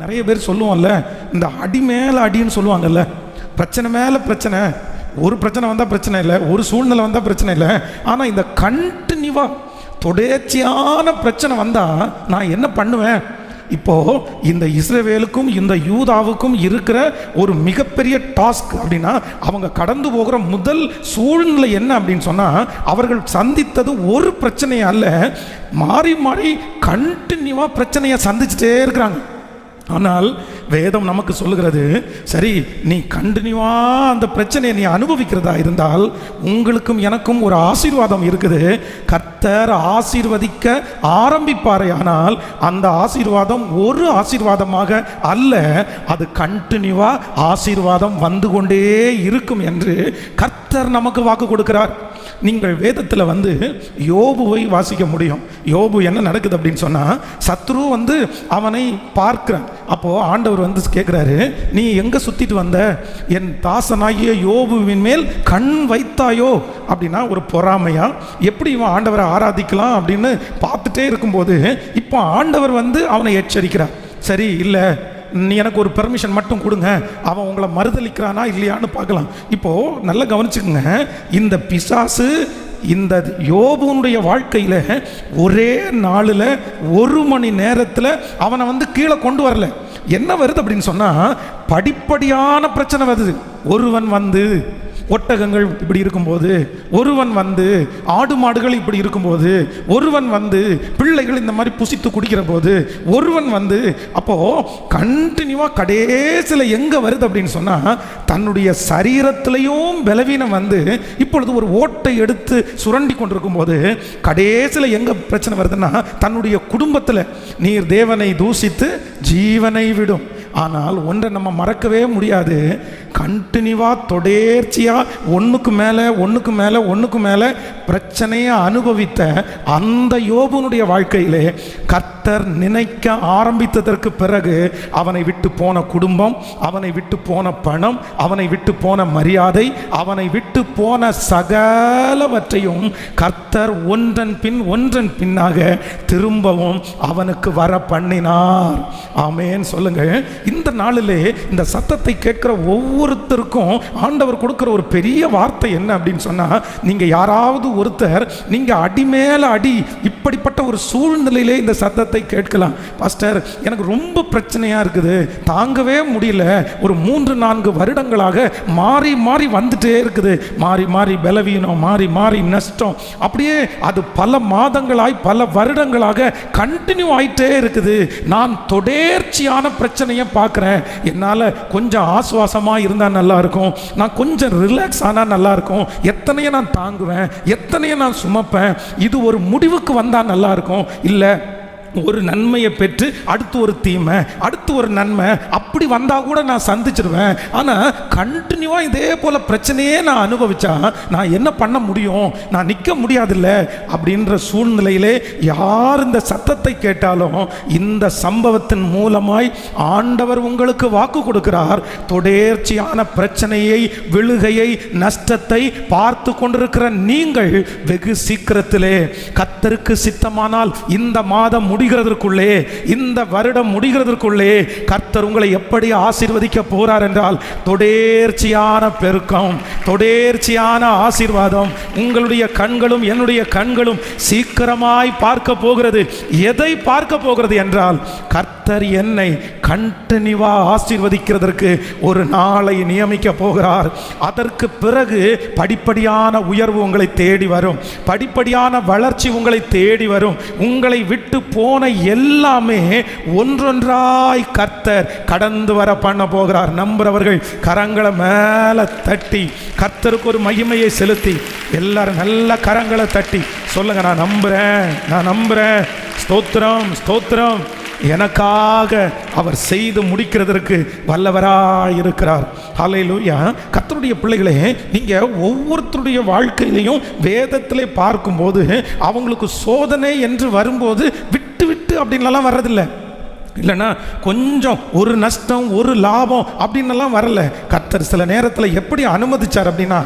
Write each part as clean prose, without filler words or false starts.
நிறைய பேர் சொல்லுவோம்ல, இந்த அடி மேலே அடின்னு சொல்லுவாங்கல்ல, பிரச்சனை மேலே பிரச்சனை. ஒரு பிரச்சனை வந்தால் பிரச்சனை இல்லை, ஒரு சூழ்நிலை வந்தால் பிரச்சனை இல்லை. ஆனால் இந்த கண்டினியூவாக தொடர்ச்சியான பிரச்சனை வந்தால் நான் என்ன பண்ணுவேன்? இப்போது இந்த இஸ்ரவேலுக்கும் இந்த யூதாவுக்கும் இருக்கிற ஒரு மிகப்பெரிய டாஸ்க் அப்படின்னா, அவங்க கடந்து போகிற முதல் சூழ்நிலை என்ன அப்படின்னு சொன்னால், அவர்கள் சந்தித்தது ஒரு பிரச்சனையை அல்ல, மாறி மாறி கண்டினியூவாக பிரச்சனையை சந்திச்சுட்டே இருக்கிறாங்க. ஆனால் வேதம் நமக்கு சொல்லுகிறது, சரி நீ கண்டினியூவாக அந்த பிரச்சனையை நீ அனுபவிக்கிறதா இருந்தால் உங்களுக்கும் எனக்கும் ஒரு ஆசீர்வாதம் இருக்குது. கர்த்தர் ஆசீர்வதிக்க ஆரம்பிப்பாரே, ஆனால் அந்த ஆசீர்வாதம் ஒரு ஆசீர்வாதமாக அல்ல, அது கண்டினியூவாக ஆசீர்வாதம் வந்து கொண்டே இருக்கும் என்று கர்த்தர் நமக்கு வாக்கு கொடுக்கிறார். நீங்கள் வேதத்தில் யோபுவை வாசிக்க முடியும். யோபு என்ன நடக்குது அப்படின்னு சொன்னால், சத்ரு அவனை பார்க்கிறான். அப்போது ஆண்டவர் கேட்குறாரு, நீ எங்கே சுற்றிட்டு வந்த? என் தாசனாகிய யோபுவின் மேல் கண் வைத்தாயோ அப்படின்னா ஒரு பொறாமையா, எப்படி இவன் ஆண்டவரை ஆராதிக்கலாம் அப்படின்னு பார்த்துட்டே இருக்கும்போது இப்போ ஆண்டவர் அவனை எச்சரிக்கிறார். சரி இல்லை, நீ எனக்கு ஒரு பெர்மிஷன் மட்டும் கொடுங்க, அவன் உங்களை மறுதளிக்கிறானா இல்லையான்னு பார்க்கலாம். இப்போது நல்லா கவனிச்சுக்கோங்க, இந்த பிசாசு இந்த யோபுனுடைய வாழ்க்கையில் ஒரே நாளில் 1 மணி நேரத்தில் அவனை கீழே கொண்டு வரல. என்ன வருது அப்படின்னு சொன்னால், படிப்படியான பிரச்சனை வருது. ஒருவன் ஒட்டகங்கள் இப்படி இருக்கும்போது, ஒருவன் ஆடு மாடுகள் இப்படி இருக்கும்போது, ஒருவன் பிள்ளைகள் இந்த மாதிரி புசித்து குடிக்கிற போது, ஒருவன் அப்போ கண்டினியூவா கடைசியில் எங்க வருது அப்படின்னு சொன்னா, தன்னுடைய சரீரத்திலையும் பலவீனம் இப்பொழுது ஒரு ஓட்டை எடுத்து சுரண்டி கொண்டிருக்கும் போது கடைசியில் எங்க பிரச்சனை வருதுன்னா, தன்னுடைய குடும்பத்தில் நீர் தேவனை தூசித்து ஜீவனை விடும். ஆனால் ஒன்றை நம்ம மறக்கவே முடியாது, கண்டினியூவாக தொடர்ச்சியாக ஒன்றுக்கு மேலே பிரச்சனையை அனுபவித்த அந்த யோபுனுடைய வாழ்க்கையிலே கர்த்தர் நினைக்க ஆரம்பித்ததற்கு பிறகு அவனை விட்டு போன குடும்பம், அவனை விட்டு போன பணம், அவனை விட்டு போன மரியாதை, அவனை விட்டு போன சகலவற்றையும் கர்த்தர் ஒன்றன் பின்னாக திரும்பவும் அவனுக்கு வர பண்ணினார். ஆமேன் சொல்லுங்க. இந்த நாளிலே இந்த சத்தத்தை கேட்கிற ஒவ்வொருத்தருக்கும் ஆண்டவர் கொடுக்கிற ஒரு பெரிய வார்த்தை என்ன அப்படின்னு சொன்னா, நீங்க யாராவது ஒருத்தர் நீங்க அடி மேல அடி இப்படிப்பட்ட ஒரு சூழ்நிலையிலே இந்த சத்தத்தை கேட்கலாம். பாஸ்டர், எனக்கு ரொம்ப பிரச்சனையா இருக்குது, தாங்கவே முடியல, ஒரு 3-4 வருடங்களாக மாறி மாறி வந்துட்டே இருக்குது, மாறி மாறி பலவீனம், மாறி மாறி நஷ்டம், அப்படியே அது பல மாதங்களாய் பல வருடங்களாக கண்டினியூ ஆயிட்டே இருக்குது. நான் தொடர்ச்சியான பிரச்சனையை பார்க்குறேன். என்னால் கொஞ்சம் ஆசுவாசமாக இருந்தால் நல்லா இருக்கும், நான் கொஞ்சம் ரிலாக்ஸ் ஆனால் நல்லா இருக்கும், எத்தனையை நான் தாங்குவேன், எத்தனையை நான் சுமப்பேன், இது ஒரு முடிவுக்கு வந்தால் நல்லா இருக்கும். இல்லை, ஒரு நன்மையை பெற்று அடுத்து ஒரு தீமை, அடுத்து ஒரு நன்மை, அப்படி வந்தால் கூட நான் சந்திச்சிருவேன். ஆனால் கண்டினியூவாக இதே போல் பிரச்சனையே நான் அனுபவிச்சா நான் என்ன பண்ண முடியும்? நான் நிற்க முடியாதில்ல. அப்படின்ற சூழ்நிலையிலே யார் இந்த சத்தத்தை கேட்டாலும் இந்த சம்பவத்தின் மூலமாய் ஆண்டவர் உங்களுக்கு வாக்கு கொடுக்கிறார். தொடர்ச்சியான பிரச்சனையை, விழுகையை, நஷ்டத்தை பார்த்து கொண்டிருக்கிற நீங்கள் வெகு சீக்கிரத்திலே கர்த்தருக்கு சித்தமானால் இந்த மாதம் முடிகிறதற்குள்ளே, இந்த வருடம் முடிகிறதற்குள்ளே கர்த்தர் உங்களை எப்படி ஆசீர்வதிக்க போறார் என்றால், தொடர்ச்சியான பெருக்கம், தொடர்ச்சியான ஆசீர்வாதம் உங்களுடைய கண்களும் என்னுடைய கண்களும் சீக்கிரமாய் பார்க்க போகிறது. எதை பார்க்க போகிறது என்றால், கர்த்தர் என்னை கண்டினியூவா ஆசீர்வதிக்கிறதற்கு ஒரு நாளை நியமிக்க போகிறார். அதற்கு பிறகு படிப்படியான உயர்வு உங்களை தேடி வரும், படிப்படியான வளர்ச்சி உங்களை தேடி வரும். உங்களை விட்டு போன எல்லாமே ஒன்றொன்றாய் கர்த்தர் கடந்து வர பண்ண போகிறார். நம்புறவர்கள் கரங்களை மேல தட்டி கர்த்தருக்கு ஒரு மகிமையை செலுத்தி எல்லாரும் நல்ல கரங்களை தட்டி சொல்லுங்க, நான் நம்புறேன், நான் நம்புறேன், ஸ்தோத்திரம் ஸ்தோத்திரம், எனக்காக அவர் செய்து முடிக்கிறதற்கு வல்லவராய் இருக்கிறார். ஹல்லேலூயா. கர்த்தருடைய பிள்ளைகளே, நீங்க ஒவ்வொருத்தருடைய வாழ்க்கையிலையும் வேதத்திலே பார்க்கும்போது அவங்களுக்கு சோதனை என்று வரும்போது விட்டு அப்படின்லாம் வர்றதில்லை. இல்லைன்னா கொஞ்சம் ஒரு நஷ்டம் ஒரு லாபம் அப்படின்னலாம் வரல. கர்த்தர் கர்த்தர் சில நேரத்தில் எப்படி அனுமதிச்சார் அப்படின்னா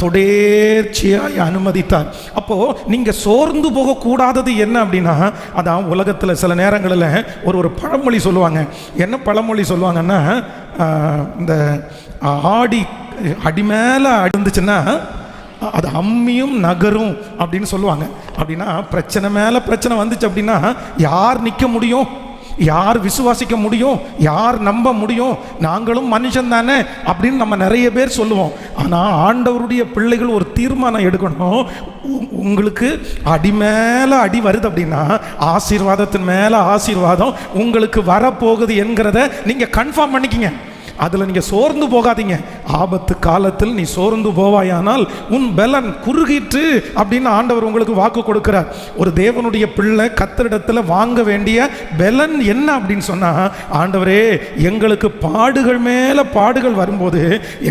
தொடர்ச்சியாய் அனுமதித்தார். அப்போ நீங்க சோர்ந்து போகக்கூடாதது என்ன அப்படின்னா, அதான் உலகத்தில் சில நேரங்களில் ஒரு பழமொழி சொல்லுவாங்க. என்ன பழமொழி சொல்லுவாங்கன்னா, இந்த அடி மேலே அடிந்துச்சுன்னா அது அம்மியும் நகரும் அப்படின்னு சொல்லுவாங்க. அப்படின்னா பிரச்சனை மேலே பிரச்சனை வந்துச்சு அப்படின்னா யார் நிற்க முடியும், யார் விசுவாசிக்க முடியும், யார் நம்ப முடியும்? நாங்களும் மனுஷன் தானே அப்படின்னு நம்ம நிறைய பேர் சொல்லுவோம். ஆனால் ஆண்டவருடைய பிள்ளைகள் ஒரு தீர்மானம் எடுக்கணும். உங்களுக்கு அடி மேலே அடி வருது அப்படின்னா ஆசீர்வாதத்தின் மேலே ஆசீர்வாதம் உங்களுக்கு வரப்போகுது என்கிறத நீங்கள் கன்ஃபார்ம் பண்ணிக்கிங்க. அதில் நீங்கள் சோர்ந்து போகாதீங்க. ஆபத்து காலத்தில் நீ சோர்ந்து போவாயானால் உன் பலன் குறுகிட்டு அப்படின்னு ஆண்டவர் உங்களுக்கு வாக்கு கொடுக்கிறார். ஒரு தேவனுடைய பிள்ளை கர்த்தரிடத்தில் வாங்க வேண்டிய பலன் என்ன அப்படின்னு சொன்னால், ஆண்டவரே எங்களுக்கு பாடுகள் மேலே பாடுகள் வரும்போது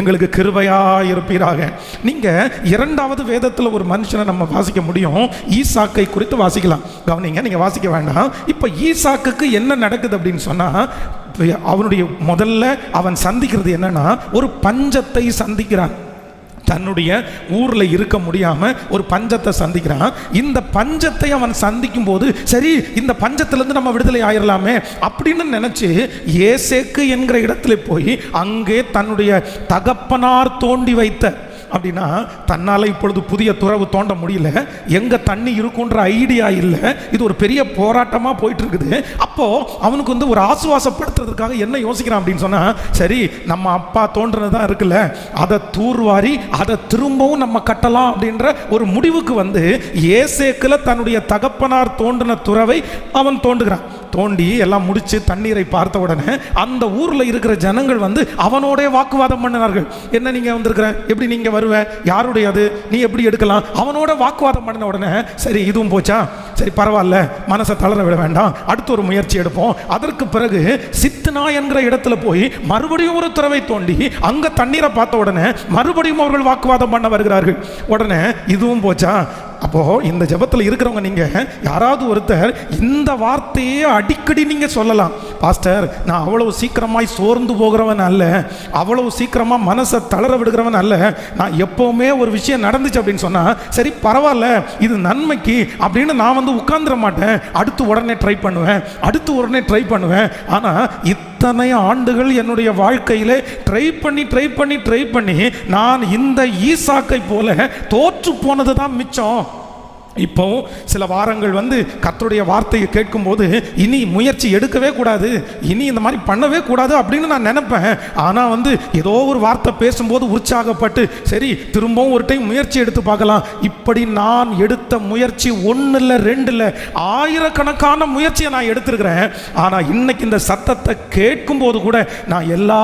எங்களுக்கு கிருபையாக இருப்பீராக. நீங்கள் இரண்டாவது வேதத்தில் ஒரு மனுஷனை நம்ம வாசிக்க முடியும். ஈசாக்கை குறித்து வாசிக்கலாம். கவனிங்க, நீங்கள் வாசிக்க வேண்டாம். இப்போ ஈசாக்குக்கு என்ன நடக்குது அப்படின்னு சொன்னால், அவனுடைய முதல்ல அவன் சந்திக்கிறது என்னன்னா ஒரு பஞ்சத்தை சந்திக்கிறான். தன்னுடைய ஊரில் இருக்க முடியாமல் ஒரு பஞ்சத்தை சந்திக்கிறான். இந்த பஞ்சத்தை அவன் சந்திக்கும் போது சரி இந்த பஞ்சத்திலேருந்து நம்ம விடுதலை ஆயிடலாமே அப்படின்னு நினச்சி ஏசேக்கு என்கிற இடத்துல போய் அங்கே தன்னுடைய தகப்பனார் தோண்டி வைத்த, அப்படின்னா தன்னால் இப்பொழுது புதிய துறவு தோண்ட முடியல, எங்கே தண்ணி இருக்குன்ற ஐடியா இல்லை, இது ஒரு பெரிய போராட்டமாக போயிட்டு இருக்குது. அப்போது அவனுக்கு ஒரு ஆசுவாசப்படுத்துறதுக்காக என்ன யோசிக்கிறான் அப்படின்னு சொன்னால், சரி நம்ம அப்பா தோன்றுனது தான் இருக்குல்ல, அதை தூர்வாரி அதை திரும்பவும் நம்ம கட்டலாம் அப்படின்ற ஒரு முடிவுக்கு ஏசேக்கில் தன்னுடைய தகப்பனார் தோண்டின துறவை அவன் தோண்டுகிறான். தோண்டி எல்லாம் முடிச்சு தண்ணீரை பார்த்த உடனே அந்த ஊரில் இருக்கிற ஜனங்கள் அவனோட வாக்குவாதம் பண்ணினார்கள். என்ன நீங்க வந்திருக்கிற, எப்படி நீங்க வருவ, யாருடைய அது, நீ எப்படி எடுக்கலாம், அவனோட வாக்குவாதம் பண்ணின உடனே சரி இதுவும் போச்சா, சரி பரவாயில்ல, மனசை தளர விட வேண்டாம், அடுத்த ஒரு முயற்சி எடுப்போம். அதற்கு பிறகு சித்னா என்கிற இடத்துல போய் மறுபடியும் ஒரு துறவை தோண்டி அங்க தண்ணீரை பார்த்த உடனே மறுபடியும் அவர்கள் வாக்குவாதம் பண்ண வருகிறார்கள். உடனே இதுவும் போச்சா. அப்போ இந்த ஜெபத்தில் இருக்கிறவங்க நீங்க யாராவது ஒருத்தர் இந்த வார்த்தையே அடிக்கடி நீங்க சொல்லலாம். பாஸ்டர், நான் அவ்வளவு சீக்கிரமாய் சோர்ந்து போகிறவன் அல்ல, அவ்வளவு சீக்கிரமா மனசை தளர விடுகிறவன் அல்ல, நான் எப்பவுமே ஒரு விஷயம் நடந்துச்சு அப்படின்னு சொன்னா சரி பரவாயில்ல இது நன்மைக்கு அப்படின்னு நான் உட்கார்ந்துட மாட்டேன், அடுத்து உடனே ட்ரை பண்ணுவேன். ஆனா இத்தனை ஆண்டுகள் என்னுடைய வாழ்க்கையிலே ட்ரை பண்ணி நான் இந்த ஈசாக்கை போல தோற்று போனது தான் மிச்சம். இப்போ சில வாரங்கள் கர்த்தருடைய வார்த்தையை கேட்கும்போது இனி முயற்சி எடுக்கவே கூடாது, இனி இந்த மாதிரி பண்ணவே கூடாது அப்படின்னு நான் நினைப்பேன். ஆனால் ஏதோ ஒரு வார்த்தை பேசும்போது உற்சாகப்பட்டு சரி திரும்பவும் ஒரு டைம் முயற்சி எடுத்து பார்க்கலாம். இப்படி நான் எடுத்த முயற்சி 1 இல்லை 2 இல்லை, ஆயிரக்கணக்கான முயற்சியை நான் எடுத்திருக்கிறேன். ஆனால் இன்னைக்கு இந்த சத்தத்தை கேட்கும்போது கூட நான் எல்லா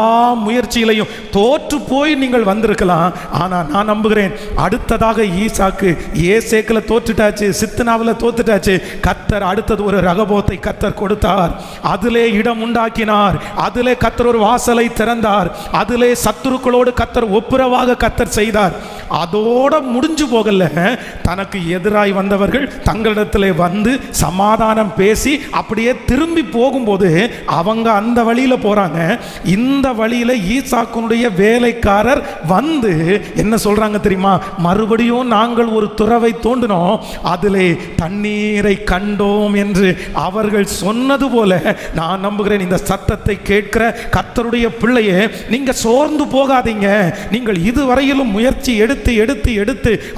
முயற்சியிலையும் தோற்று போய் நீங்கள் வந்திருக்கலாம். ஆனால் நான் நம்புகிறேன் அடுத்ததாக ஈசாக்கு ஏசேக்கில் தோற்று சித்னாவில் தோத்துட்டாச்சு. கர்த்தர் அடுத்தது ஒரு ரகபோத்தை கர்த்தர் கொடுத்தார். அதிலே இடம் உண்டாக்கினார், அதிலே கர்த்தர் ஒரு வாசலை திறந்தார், அதிலே சத்துருக்களோடு கர்த்தர் ஒப்புரவாக கர்த்தர் செய்தார். அதோட முடிஞ்சு போகல, தனக்கு எதிராய் வந்தவர்கள் தங்களிடத்தில் சமாதானம் பேசி அப்படியே திரும்பி போகும்போது அவங்க அந்த வழியில போறாங்க. இந்த வழியில ஈசாக்குனுடைய வேலைக்காரர் என்ன சொல்றாங்க தெரியுமா, மறுபடியும் நாங்கள் ஒரு துறவை தோண்டினோம், அதிலே தண்ணீரை கண்டோம் என்று அவர்கள் சொன்னது போல நான் நம்புகிறேன். இந்த சத்தத்தை கேட்கிற கர்த்தருடைய பிள்ளையே, நீங்க சோர்ந்து போகாதீங்க. நீங்கள் இதுவரையிலும் முயற்சி எடுத்து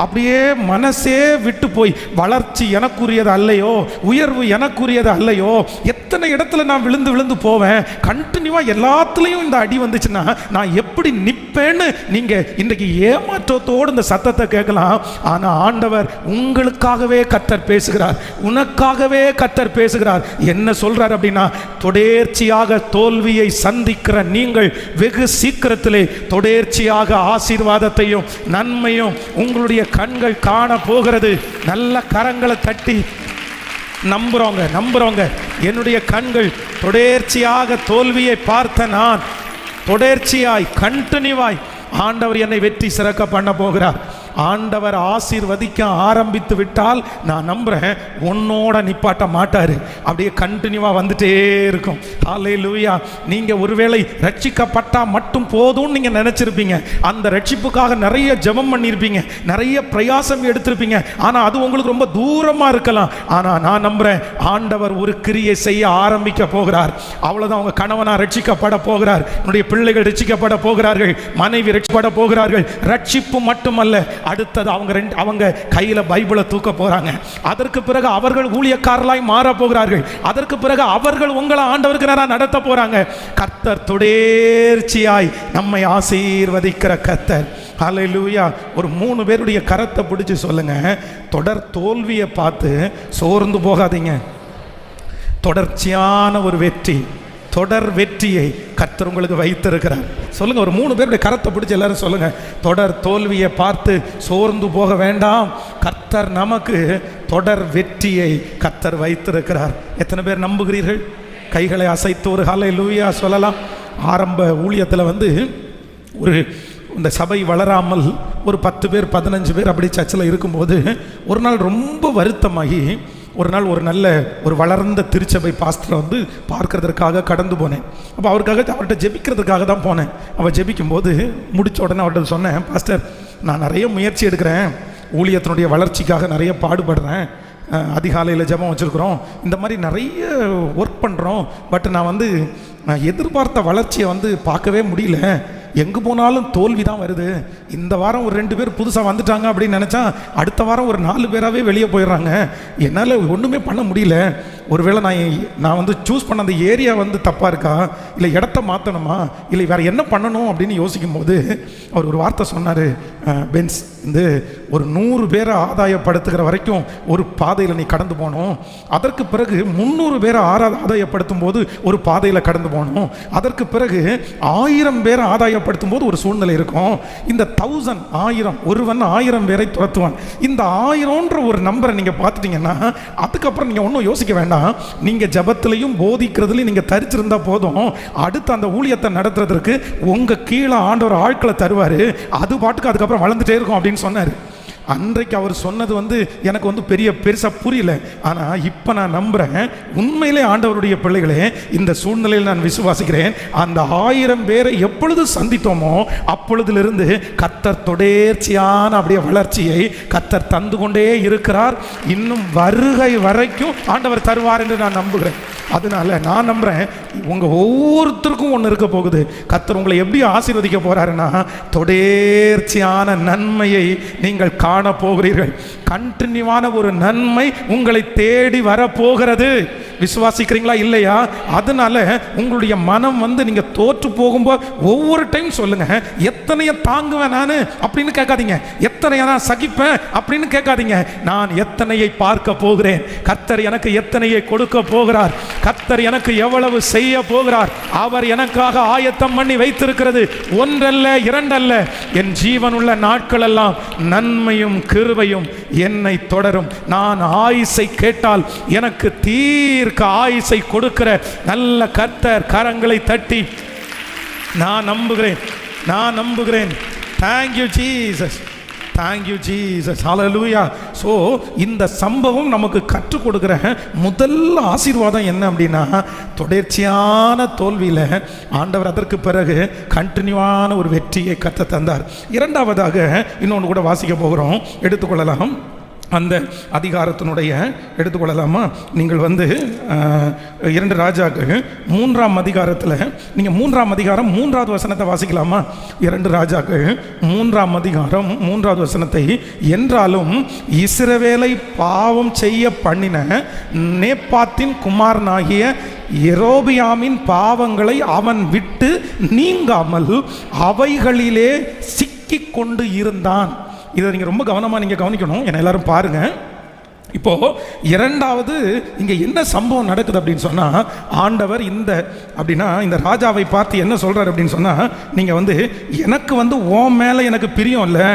அப்படியே மனசே விட்டு போய் வளர்ச்சி எனக்குரியது அல்லையோ, உயர்வு எனக்குரியது அல்லையோ, எத்தனை இடத்துல நான் விழுந்து போவேன், கண்டினியூவா எல்லாத்துலயும் இந்த அடி வந்துச்சுன்னா நான் எப்படி நிற்பேன்னு நீங்க இன்றைக்கு ஏமாற்றத்தோடு இந்த சத்தத்தை கேட்கலாம். ஆனா ஆண்டவர் உங்களுக்காகவே கர்த்தர் பேசுகிறார், உனக்காகவே கர்த்தர் பேசுகிறார். என்ன சொல்றார் அப்படின்னா, தொடர்ச்சியாக தோல்வியை சந்திக்கிற நீங்கள் வெகு சீக்கிரத்திலே தொடர்ச்சியாக ஆசீர்வாதத்தையும் நன்மையும் உங்களுடைய கண்கள் காண போகிறது. நல்ல கரங்களை தட்டி நம்புறவங்க என்னுடைய கண்கள் தொடர்ச்சியாக தோல்வியை பார்த்த நான் தொடர்ச்சியாய் கண்டினியூவாய் ஆண்டவர் என்னை வெற்றி சிறக்க பண்ண போகிறார். ஆண்டவர் ஆசீர்வதிக்க ஆரம்பித்து விட்டால் நான் நம்புறேன் உன்னோட நிப்பாட்ட மாட்டாரு, அப்படியே கண்டினியூவா வந்துட்டே இருக்கும். ஹல்லேலூயா. நீங்க ஒருவேளை ரட்சிக்கப்பட்டா மட்டும் போதும்னு நீங்க நினைச்சிருப்பீங்க, அந்த ரட்சிப்புக்காக நிறைய ஜெபம் பண்ணியிருப்பீங்க, நிறைய பிரயாசம் எடுத்திருப்பீங்க. ஆனா அது உங்களுக்கு ரொம்ப தூரமா இருக்கலாம். ஆனா நான் நம்புறேன் ஆண்டவர் ஒரு கிரியை செய்ய ஆரம்பிக்க போகிறார். அவ்வளவுதான். அவங்க கணவனா ரட்சிக்கப்பட போகிறார், உன்னுடைய பிள்ளைகள் ரட்சிக்கப்பட போகிறார்கள், மனைவி ரட்சிக்கப்பட போகிறார்கள். ரட்சிப்பு மட்டுமல்ல, அடுத்தது அவங்க கையில பைபிளை தூக்க போறாங்க. அதற்கு பிறகு அவர்கள் ஊழியக்காரர்களாய் மாற போகிறார்கள். அதற்கு பிறகு அவர்கள் உங்களை ஆண்டவருக்கு நேரா நடத்த போறாங்க. கர்த்தர் தொடர்ச்சியாய் நம்மை ஆசீர்வதிக்கிற கர்த்தர். ஹல்லேலூயா. ஒரு 3 பேருடைய கரத்தை பிடிச்சு சொல்லுங்க, தொடர் தோல்வியை பார்த்து சோர்ந்து போகாதீங்க. தொடர்ச்சியான ஒரு வெற்றி, தொடர் வெற்றியை கர்த்தர் உங்களுக்கு வைத்திருக்கிறார். சொல்லுங்க, ஒரு 3 பேருடைய கரத்தை பிடிச்சு எல்லாரும் சொல்லுங்க, தொடர் தோல்வியை பார்த்து சோர்ந்து போக வேண்டாம், கர்த்தர் நமக்கு தொடர் வெற்றியை கர்த்தர் வைத்திருக்கிறார். எத்தனை பேர் நம்புகிறீர்கள்? கைகளை அசைத்து ஒரு ஹல்லேலூயா சொல்லலாம். ஆரம்ப ஊழியத்தில் ஒரு இந்த சபை வளராமல் ஒரு 10 பேர் 15 பேர் அப்படி சர்ச்சில் இருக்கும்போது ஒரு நாள் ரொம்ப வருத்தமாகி ஒரு நாள் ஒரு நல்ல ஒரு வளர்ந்த திருச்சபை பாஸ்டரை பார்க்கறதுக்காக கடந்து போனேன். அப்போ அவர்கிட்ட ஜெபிக்கிறதுக்காக தான் போனேன். அவள் ஜெபிக்கும்போது முடித்த உடனே அவர்கிட்ட சொன்னேன், பாஸ்டர் நான் நிறைய முயற்சி எடுக்கிறேன், ஊழியத்தினுடைய வளர்ச்சிக்காக நிறைய பாடுபடுறேன், அதிகாலையில் ஜெபம் வச்சுருக்குறோம், இந்த மாதிரி நிறைய ஒர்க் பண்ணுறோம், பட் நான் எதிர்பார்த்த வளர்ச்சியை பார்க்கவே முடியல, எங்கே போனாலும் தோல்வி தான் வருது. இந்த வாரம் ஒரு 2 பேர் புதுசாக வந்துட்டாங்க அப்படின்னு நினச்சா அடுத்த வாரம் ஒரு 4 பேராகவே வெளியே போயிடுறாங்க, என்னால் ஒன்றுமே பண்ண முடியல. ஒருவேளை நான் சூஸ் பண்ண அந்த ஏரியா தப்பாக இருக்கா, இல்லை இடத்த மாற்றணுமா, இல்லை வேறு என்ன பண்ணணும் அப்படின்னு யோசிக்கும் போது அவர் ஒரு வார்த்தை சொன்னார், பென்ஸ் ஒரு 100 பேரை ஆதாயப்படுத்துகிற வரைக்கும் ஒரு பாதையில் நீ கடந்து போகணும், அதற்கு பிறகு 300 பேரை ஆதாயப்படுத்தும் போது ஒரு பாதையில் கடந்து போகணும், அதற்கு பிறகு 1000 பேரை ஆதாயப்படுத்தும் போது ஒரு சூழ்நிலை இருக்கும், இந்த 1000 ஒருவன் 1000 பேரை துரத்துவான். இந்த 1000ன்ற ஒரு நம்பரை நீங்கள் பார்த்துட்டீங்கன்னா அதுக்கப்புறம் நீங்கள் ஒன்றும் யோசிக்க வேண்டாம். நீங்க ஜபத்திலையும் போதிக்கிறதுலையும் நீங்க தரிச்சிருந்தா போதும், அடுத்து அந்த ஊழியத்தை நடத்துறதுக்கு உங்க கீழே ஆண்டவர் ஆட்களை தருவாரு, அது பாட்டுக்கு அதுக்கப்புறம் வளர்ந்துட்டே இருக்கும் அப்படின்னு சொன்னாரு. அன்றைக்கு அவர் சொன்னது எனக்கு பெருசாக புரியல. ஆனால் இப்போ நான் நம்புகிறேன், உண்மையிலே ஆண்டவருடைய பிள்ளைகளே, இந்த சூழ்நிலையில் நான் விசுவாசிக்கிறேன், அந்த 1000 பேரை எப்பொழுது சந்தித்தோமோ அப்பொழுதிலிருந்து கர்த்தர் தொடர்ச்சியான அப்படியே வளர்ச்சியை கர்த்தர் தந்து கொண்டே இருக்கிறார். இன்னும் வருகை வரைக்கும் ஆண்டவர் தருவார் என்று நான் நம்புகிறேன். அதனால நான் நம்புறேன், உங்க ஒவ்வொருத்தருக்கும் ஒன்று இருக்க போகுது. கர்த்தர் உங்களை எப்படி ஆசீர்வதிக்க போறாருன்னா, தொடர்ச்சியான நன்மையை நீங்கள் காண போகிறீர்கள். கண்டினியூவான ஒரு நன்மை உங்களை தேடி வரப்போகிறது. விசுவாசிக்கிறீங்களா இல்லையா? அதனால உங்களுடைய மனம் நீங்க தோற்று போகும்போது ஒவ்வொரு டைம் சொல்லுங்க, எத்தனைய தாங்குவேன் நான் அப்படின்னு கேட்காதீங்க, எத்தனைய நான் சகிப்பேன் அப்படின்னு கேட்காதீங்க, நான் எத்தனையை பார்க்க போகிறேன், கர்த்தர் எனக்கு எத்தனையை கொடுக்க போகிறார், கர்த்தர் எனக்கு எவ்வளவு செய்ய போகிறார், அவர் எனக்காக ஆயத்தம் பண்ணி வைத்திருக்கிறது ஒன்றல்ல இரண்டல்ல, என் ஜீவனுள்ள நாட்கள் எல்லாம் நன்மையும் கிருபையும் என்னை தொடரும். நான் ஆயுசை கேட்டால் எனக்கு தீர்க்க ஆயுசை கொடுக்கிற நல்ல கர்த்தர். கரங்களை தட்டி நான் நம்புகிறேன். Thank you Jesus. Thank you Jesus. Hallelujah. So இந்த சம்பவம் நமக்கு கற்றுக் கொடுக்குற முதல் ஆசீர்வாதம் என்ன அப்படின்னா, தொடர்ச்சியான தோல்வியில் ஆண்டவர் அதற்கு பிறகு கண்டினியூவான ஒரு வெற்றியை கற்று தந்தார். இரண்டாவதாக இன்னொன்று கூட வாசிக்க போகிறோம், எடுத்துக்கொள்ளலாம். அந்த அதிகாரத்தினுடைய எடுத்துக்கொள்ளலாமா? நீங்கள் 2 ராஜாக்கள் 3ஆம் அதிகாரத்தில் நீங்கள் 3ஆம் அதிகாரம் 3வது வசனத்தை வாசிக்கலாமா? 2 ராஜாக்கள் 3ஆம் அதிகாரம் 3வது வசனத்தை, என்றாலும் இஸ்ரவேலை பாவம் செய்ய பண்ணின நேபாத்தின் குமாரனாகிய யெரொபெயாமின் பாவங்களை அவன் விட்டு நீங்காமல் அவைகளிலே சிக்கி கொண்டு இருந்தான். இதை நீங்கள் ரொம்ப கவனமாக கவனிக்கணும். என்ன எல்லாரும் பாருங்க. இப்போ இரண்டாவது இங்கே என்ன சம்பவம் நடக்குது அப்படின்னு சொன்னால், ஆண்டவர் இந்த ராஜாவை பார்த்து என்ன சொல்கிறார் அப்படின்னு சொன்னால், நீங்கள் எனக்கு உன் மேலே எனக்கு பிரியம் இல்லை,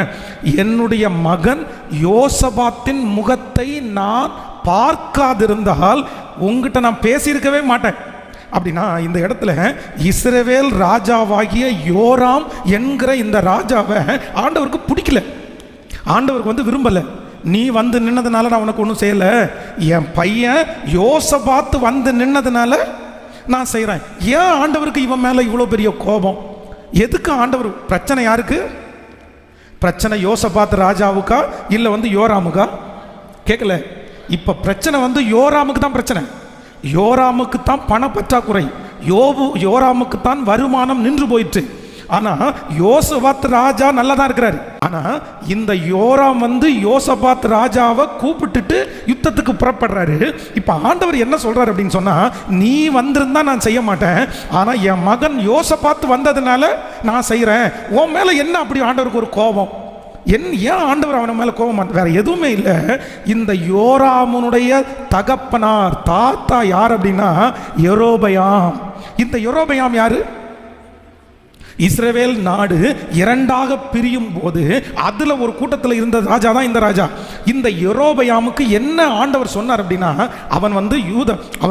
என்னுடைய மகன் யோசபாத்தின் முகத்தை நான் பார்க்காதிருந்தால் உங்ககிட்ட நான் பேசியிருக்கவே மாட்டேன். அப்படின்னா இந்த இடத்துல இஸ்ரவேல் ராஜாவாகிய யோராம் என்கிற இந்த ராஜாவை ஆண்டவருக்கு பிடிக்கல. ஆண்டவருக்கு வந்து விரும்பலை. நீ வந்து நின்னதுனால நான் உனக்கு ஒன்றும் செய்யலை, என் பையன் யோசபாத்து வந்து நின்னதுனால நான் செய்கிறேன். ஏன் ஆண்டவருக்கு இவன் மேலே இவ்வளோ பெரிய கோபம்? எதுக்கு ஆண்டவர்? பிரச்சனை யாருக்கு? பிரச்சனை யோசபாத்து ராஜாவுக்கா இல்லை வந்து யோராமுக்கா? கேட்கல. இப்போ பிரச்சனை வந்து யோராமுக்கு தான் பிரச்சனை. யோராமுக்கு தான் பண பற்றாக்குறை, யோராமுக்கு தான் வருமானம் நின்று போயிட்டு. ஆனால் யோசபாத் ராஜா நல்லா தான் இருக்கிறாரு. ஆனால் இந்த யோராம் வந்து யோசபாத் ராஜாவை கூப்பிட்டுட்டு யுத்தத்துக்கு புறப்படுறாரு. இப்போ ஆண்டவர் என்ன சொல்றாரு அப்படின்னு சொன்னால், நீ வந்திருந்தா நான் செய்ய மாட்டேன், ஆனால் என் மகன் யோசபாத் வந்ததுனால நான் செய்கிறேன். உன் மேலே என்ன அப்படி ஆண்டவருக்கு ஒரு கோபம்? ஏன் ஆண்டவர் அவன் மேலே கோபம்? வேற எதுவுமே இல்லை. இந்த யோராமுனுடைய தகப்பனார் தாத்தா யார் அப்படின்னா யெரொபெயாம். இந்த யெரொபெயாம் யாரு? இஸ்ரவேல் நாடு இரண்டாக பிரியும் போது அதுல ஒரு கூட்டத்தில் இருந்த ராஜா தான் இந்த ராஜா. இந்த யெரொபெயாமுக்கு என்ன ஆண்டவர் சொன்னார் அப்படின்னா, அவன்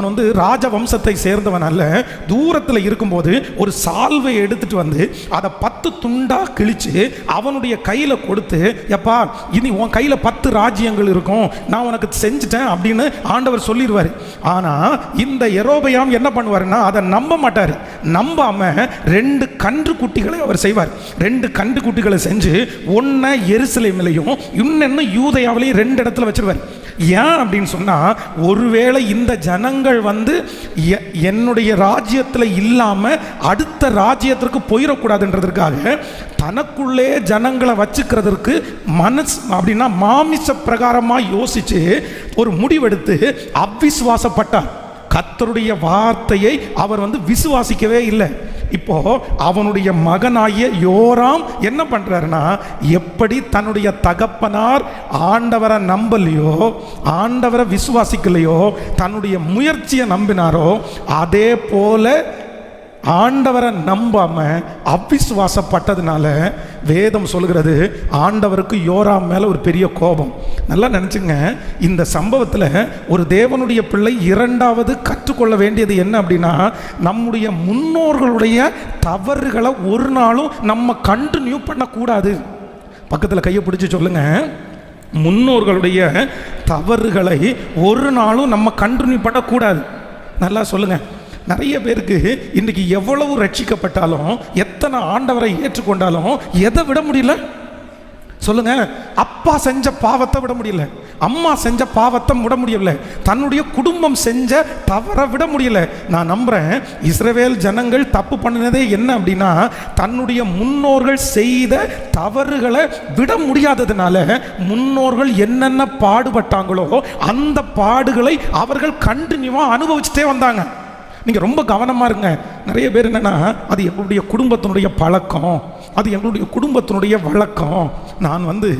வந்து ராஜ வம்சத்தை சேர்ந்தவன் அல்ல. தூரத்தில் இருக்கும்போது ஒரு சால்வை எடுத்துட்டு வந்து அதை 10 துண்டா கிழிச்சு அவனுடைய கையில கொடுத்து, எப்பா இனி உன் கையில 10 ராஜ்யங்கள் இருக்கும், நான் உனக்கு செஞ்சுட்டேன் அப்படின்னு ஆண்டவர் சொல்லிடுவார். ஆனா இந்த யெரொபெயாம் என்ன பண்ணுவாருன்னா, அதை நம்ப மாட்டார். நம்பாம 2 கன்று குட்டிகளை அவர் செய்வார். 2 கன்று குட்டிகளை செஞ்சு ஒன்ன எருசலேமிலையும் இன்னொன்னு யூதேயாவிலையும் 2 இடத்துல வச்சிருவார். ஏன் அப்படின்னு சொன்னா, ஒருவேளை இந்த ஜனங்கள் வந்து என்னுடைய ராஜ்யத்தில் இல்லாம அடுத்த ராஜ்யத்திற்கு போயிடக்கூடாதுன்றதுக்காக தனக்குள்ளே ஜனங்களை வச்சுக்கிறதுக்கு மனசு அப்படின்னா மாமிச பிரகாரமா யோசிச்சு ஒரு முடிவெடுத்து அவிசுவாசப்பட்டார். கர்த்தருடைய வார்த்தையை அவர் வந்து விசுவாசிக்கவே இல்லை. இப்போ அவனுடைய மகனாகிய யோராம் என்ன பண்றாருன்னா, எப்படி தன்னுடைய தகப்பனார் ஆண்டவரை நம்பலையோ, ஆண்டவரை விசுவாசிக்கலையோ, தன்னுடைய முயற்சியை நம்பினாரோ, அதே போல ஆண்டவரை நம்பாம அவிசுவாசப்பட்டதுனால வேதம் சொல்கிறது ஆண்டவருக்கு யோராம் மேல ஒரு பெரிய கோபம். நல்லா நினைச்சுங்க, இந்த சம்பவத்தில் ஒரு தேவனுடைய பிள்ளை இரண்டாவது கற்றுக்கொள்ள வேண்டியது என்ன அப்படின்னா, நம்முடைய முன்னோர்களுடைய தவறுகளை ஒரு நாளும் நம்ம கண்டினியூ பண்ணக்கூடாது. பக்கத்தில் கையை பிடிச்சி சொல்லுங்க, முன்னோர்களுடைய தவறுகளை ஒரு நாளும் நம்ம கண்டினியூ பண்ணக்கூடாது. நல்லா சொல்லுங்க. நிறைய பேருக்கு இன்றைக்கி எவ்வளவு ரட்சிக்கப்பட்டாலும், எத்தனை ஆண்டவரை ஏற்றுக்கொண்டாலும் எதை விட முடியல சொல்லுங்க? அப்பா செஞ்ச பாவத்தை விட முடியல, அம்மா செஞ்ச பாவத்தை விட முடியல, தன்னுடைய குடும்பம் செஞ்ச தவறை விட முடியல. நான் நம்புறேன் இஸ்ரவேல் ஜனங்கள் தப்பு பண்ணினதே என்ன அப்படின்னா, தன்னுடைய முன்னோர்கள் செய்த தவறுகளை விட முடியாததுனால முன்னோர்கள் என்னென்ன பாடுபட்டாங்களோ அந்த பாடுகளை அவர்கள் கண்டினியூவா அனுபவிச்சுட்டே வந்தாங்க. நீங்கள் ரொம்ப கவனமாக இருங்க. நிறைய பேர் என்னென்னா, அது எங்களுடைய குடும்பத்தினுடைய பழக்கம், அது எங்களுடைய குடும்பத்தினுடைய வழக்கம். நான் வந்து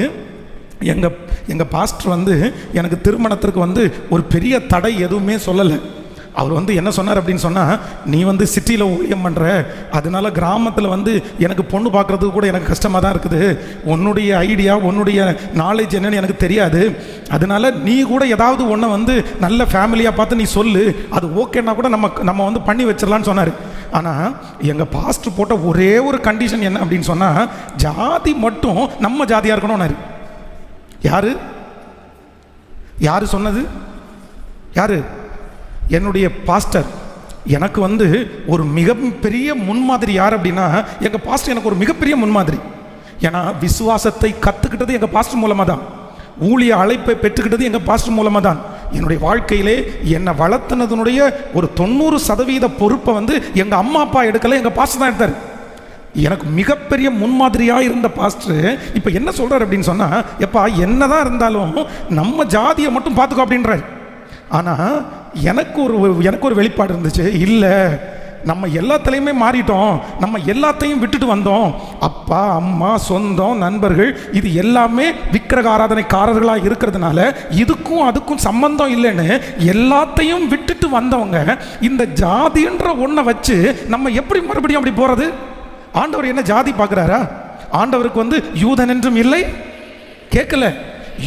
எங்கள் பாஸ்டர் வந்து எனக்கு திருமணத்திற்கு வந்து ஒரு பெரிய தடை எதுவுமே சொல்லலை. அவர் வந்து என்ன சொன்னார் அப்படின்னு சொன்னால், நீ வந்து சிட்டியில் ஊழியம் பண்ணுற, அதனால கிராமத்தில் வந்து எனக்கு பொண்ணு பார்க்குறதுக்கு கூட எனக்கு கஷ்டமாக தான் இருக்குது, உன்னுடைய ஐடியா உன்னுடைய நாலேஜ் என்னன்னு எனக்கு தெரியாது, அதனால நீ கூட ஏதாவது ஒன்று வந்து நல்ல ஃபேமிலியாக பார்த்து நீ சொல்லு, அது ஓகேன்னா கூட நம்ம வந்து பண்ணி வச்சிடலான்னு சொன்னார். ஆனால் எங்கள் பாஸ்டர் போட்ட ஒரே ஒரு கண்டிஷன் என்ன அப்படின்னு சொன்னால், ஜாதி மட்டும் நம்ம ஜாதியாக இருக்கணும்னாரு. யாரு சொன்னது? யாரு? என்னுடைய பாஸ்டர். எனக்கு வந்து ஒரு மிகப்பெரிய முன்மாதிரி யார் அப்படின்னா, எங்கள் பாஸ்டர் எனக்கு ஒரு மிகப்பெரிய முன்மாதிரி. ஏன்னா விசுவாசத்தை கற்றுக்கிட்டது எங்கள் பாஸ்டர் மூலமாக தான், ஊழிய அழைப்பை பெற்றுக்கிட்டது எங்கள் பாஸ்டர் மூலமாக தான். என்னுடைய வாழ்க்கையிலே என்னை வளர்த்தினதுனுடைய ஒரு 90% பொறுப்பை வந்து எங்கள் அம்மா அப்பா எடுக்கலை, எங்கள் பாஸ்டர் தான் எடுத்தார். எனக்கு மிகப்பெரிய முன்மாதிரியாக இருந்த பாஸ்டர் இப்போ என்ன சொல்கிறார் அப்படின்னு சொன்னால், எப்பா என்னதான் இருந்தாலும் நம்ம ஜாதியை மட்டும் பார்த்துக்கோ அப்படின்றார். ஆனால் எனக்கு ஒரு வெளிப்பாடு இருந்துச்சு, இல்லை நம்ம எல்லாத்துலேயுமே மாறிட்டோம், நம்ம எல்லாத்தையும் விட்டுட்டு வந்தோம், அப்பா அம்மா சொந்தம் நண்பர்கள் இது எல்லாமே விக்கிரக ஆராதனைக்காரர்களாக இருக்கிறதுனால இதுக்கும் அதுக்கும் சம்பந்தம் இல்லைன்னு எல்லாத்தையும் விட்டுட்டு வந்தவங்க இந்த ஜாதின்ற ஒன்றை வச்சு நம்ம எப்படி மறுபடியும் அப்படி போகிறது? ஆண்டவர் என்ன ஜாதி பார்க்குறாரா? ஆண்டவருக்கு வந்து யூதன் என்றும் இல்லை, கேட்கல,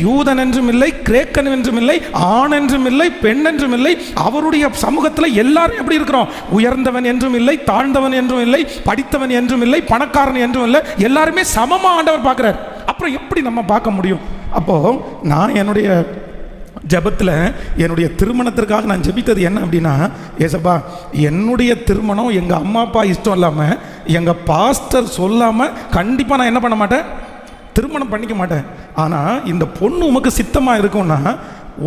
யூதன் என்றும் இல்லை, கிரேக்கன் என்றும் இல்லை, ஆண் என்றும் இல்லை, பெண் என்றும் இல்லை. அவருடைய சமூகத்தில் எல்லாரும் எப்படி இருக்கிறோம்? உயர்ந்தவன் என்றும் இல்லை, தாழ்ந்தவன் என்றும் இல்லை, படித்தவன் என்றும் இல்லை, பணக்காரன் என்றும் இல்லை, எல்லாருமே சமமா ஆண்டவர் பார்க்கிறார். அப்ப அப்புறம் எப்படி நம்ம பார்க்க முடியும்? அப்போது நான் என்னுடைய ஜெபத்தில் என்னுடைய திருமணத்திற்காக நான் ஜெபித்தது என்ன அப்படின்னா, ஏசப்பா என்னுடைய திருமணம் எங்கள் அம்மா அப்பா இஷ்டம் இல்லாமல், எங்கள் பாஸ்டர் சொல்லாமல் கண்டிப்பாக நான் என்ன பண்ண மாட்டேன், திருமணம் பண்ணிக்க மாட்டேன். ஆனால் இந்த பொண்ணு உமக்கு சித்தமாக இருக்கும்னா,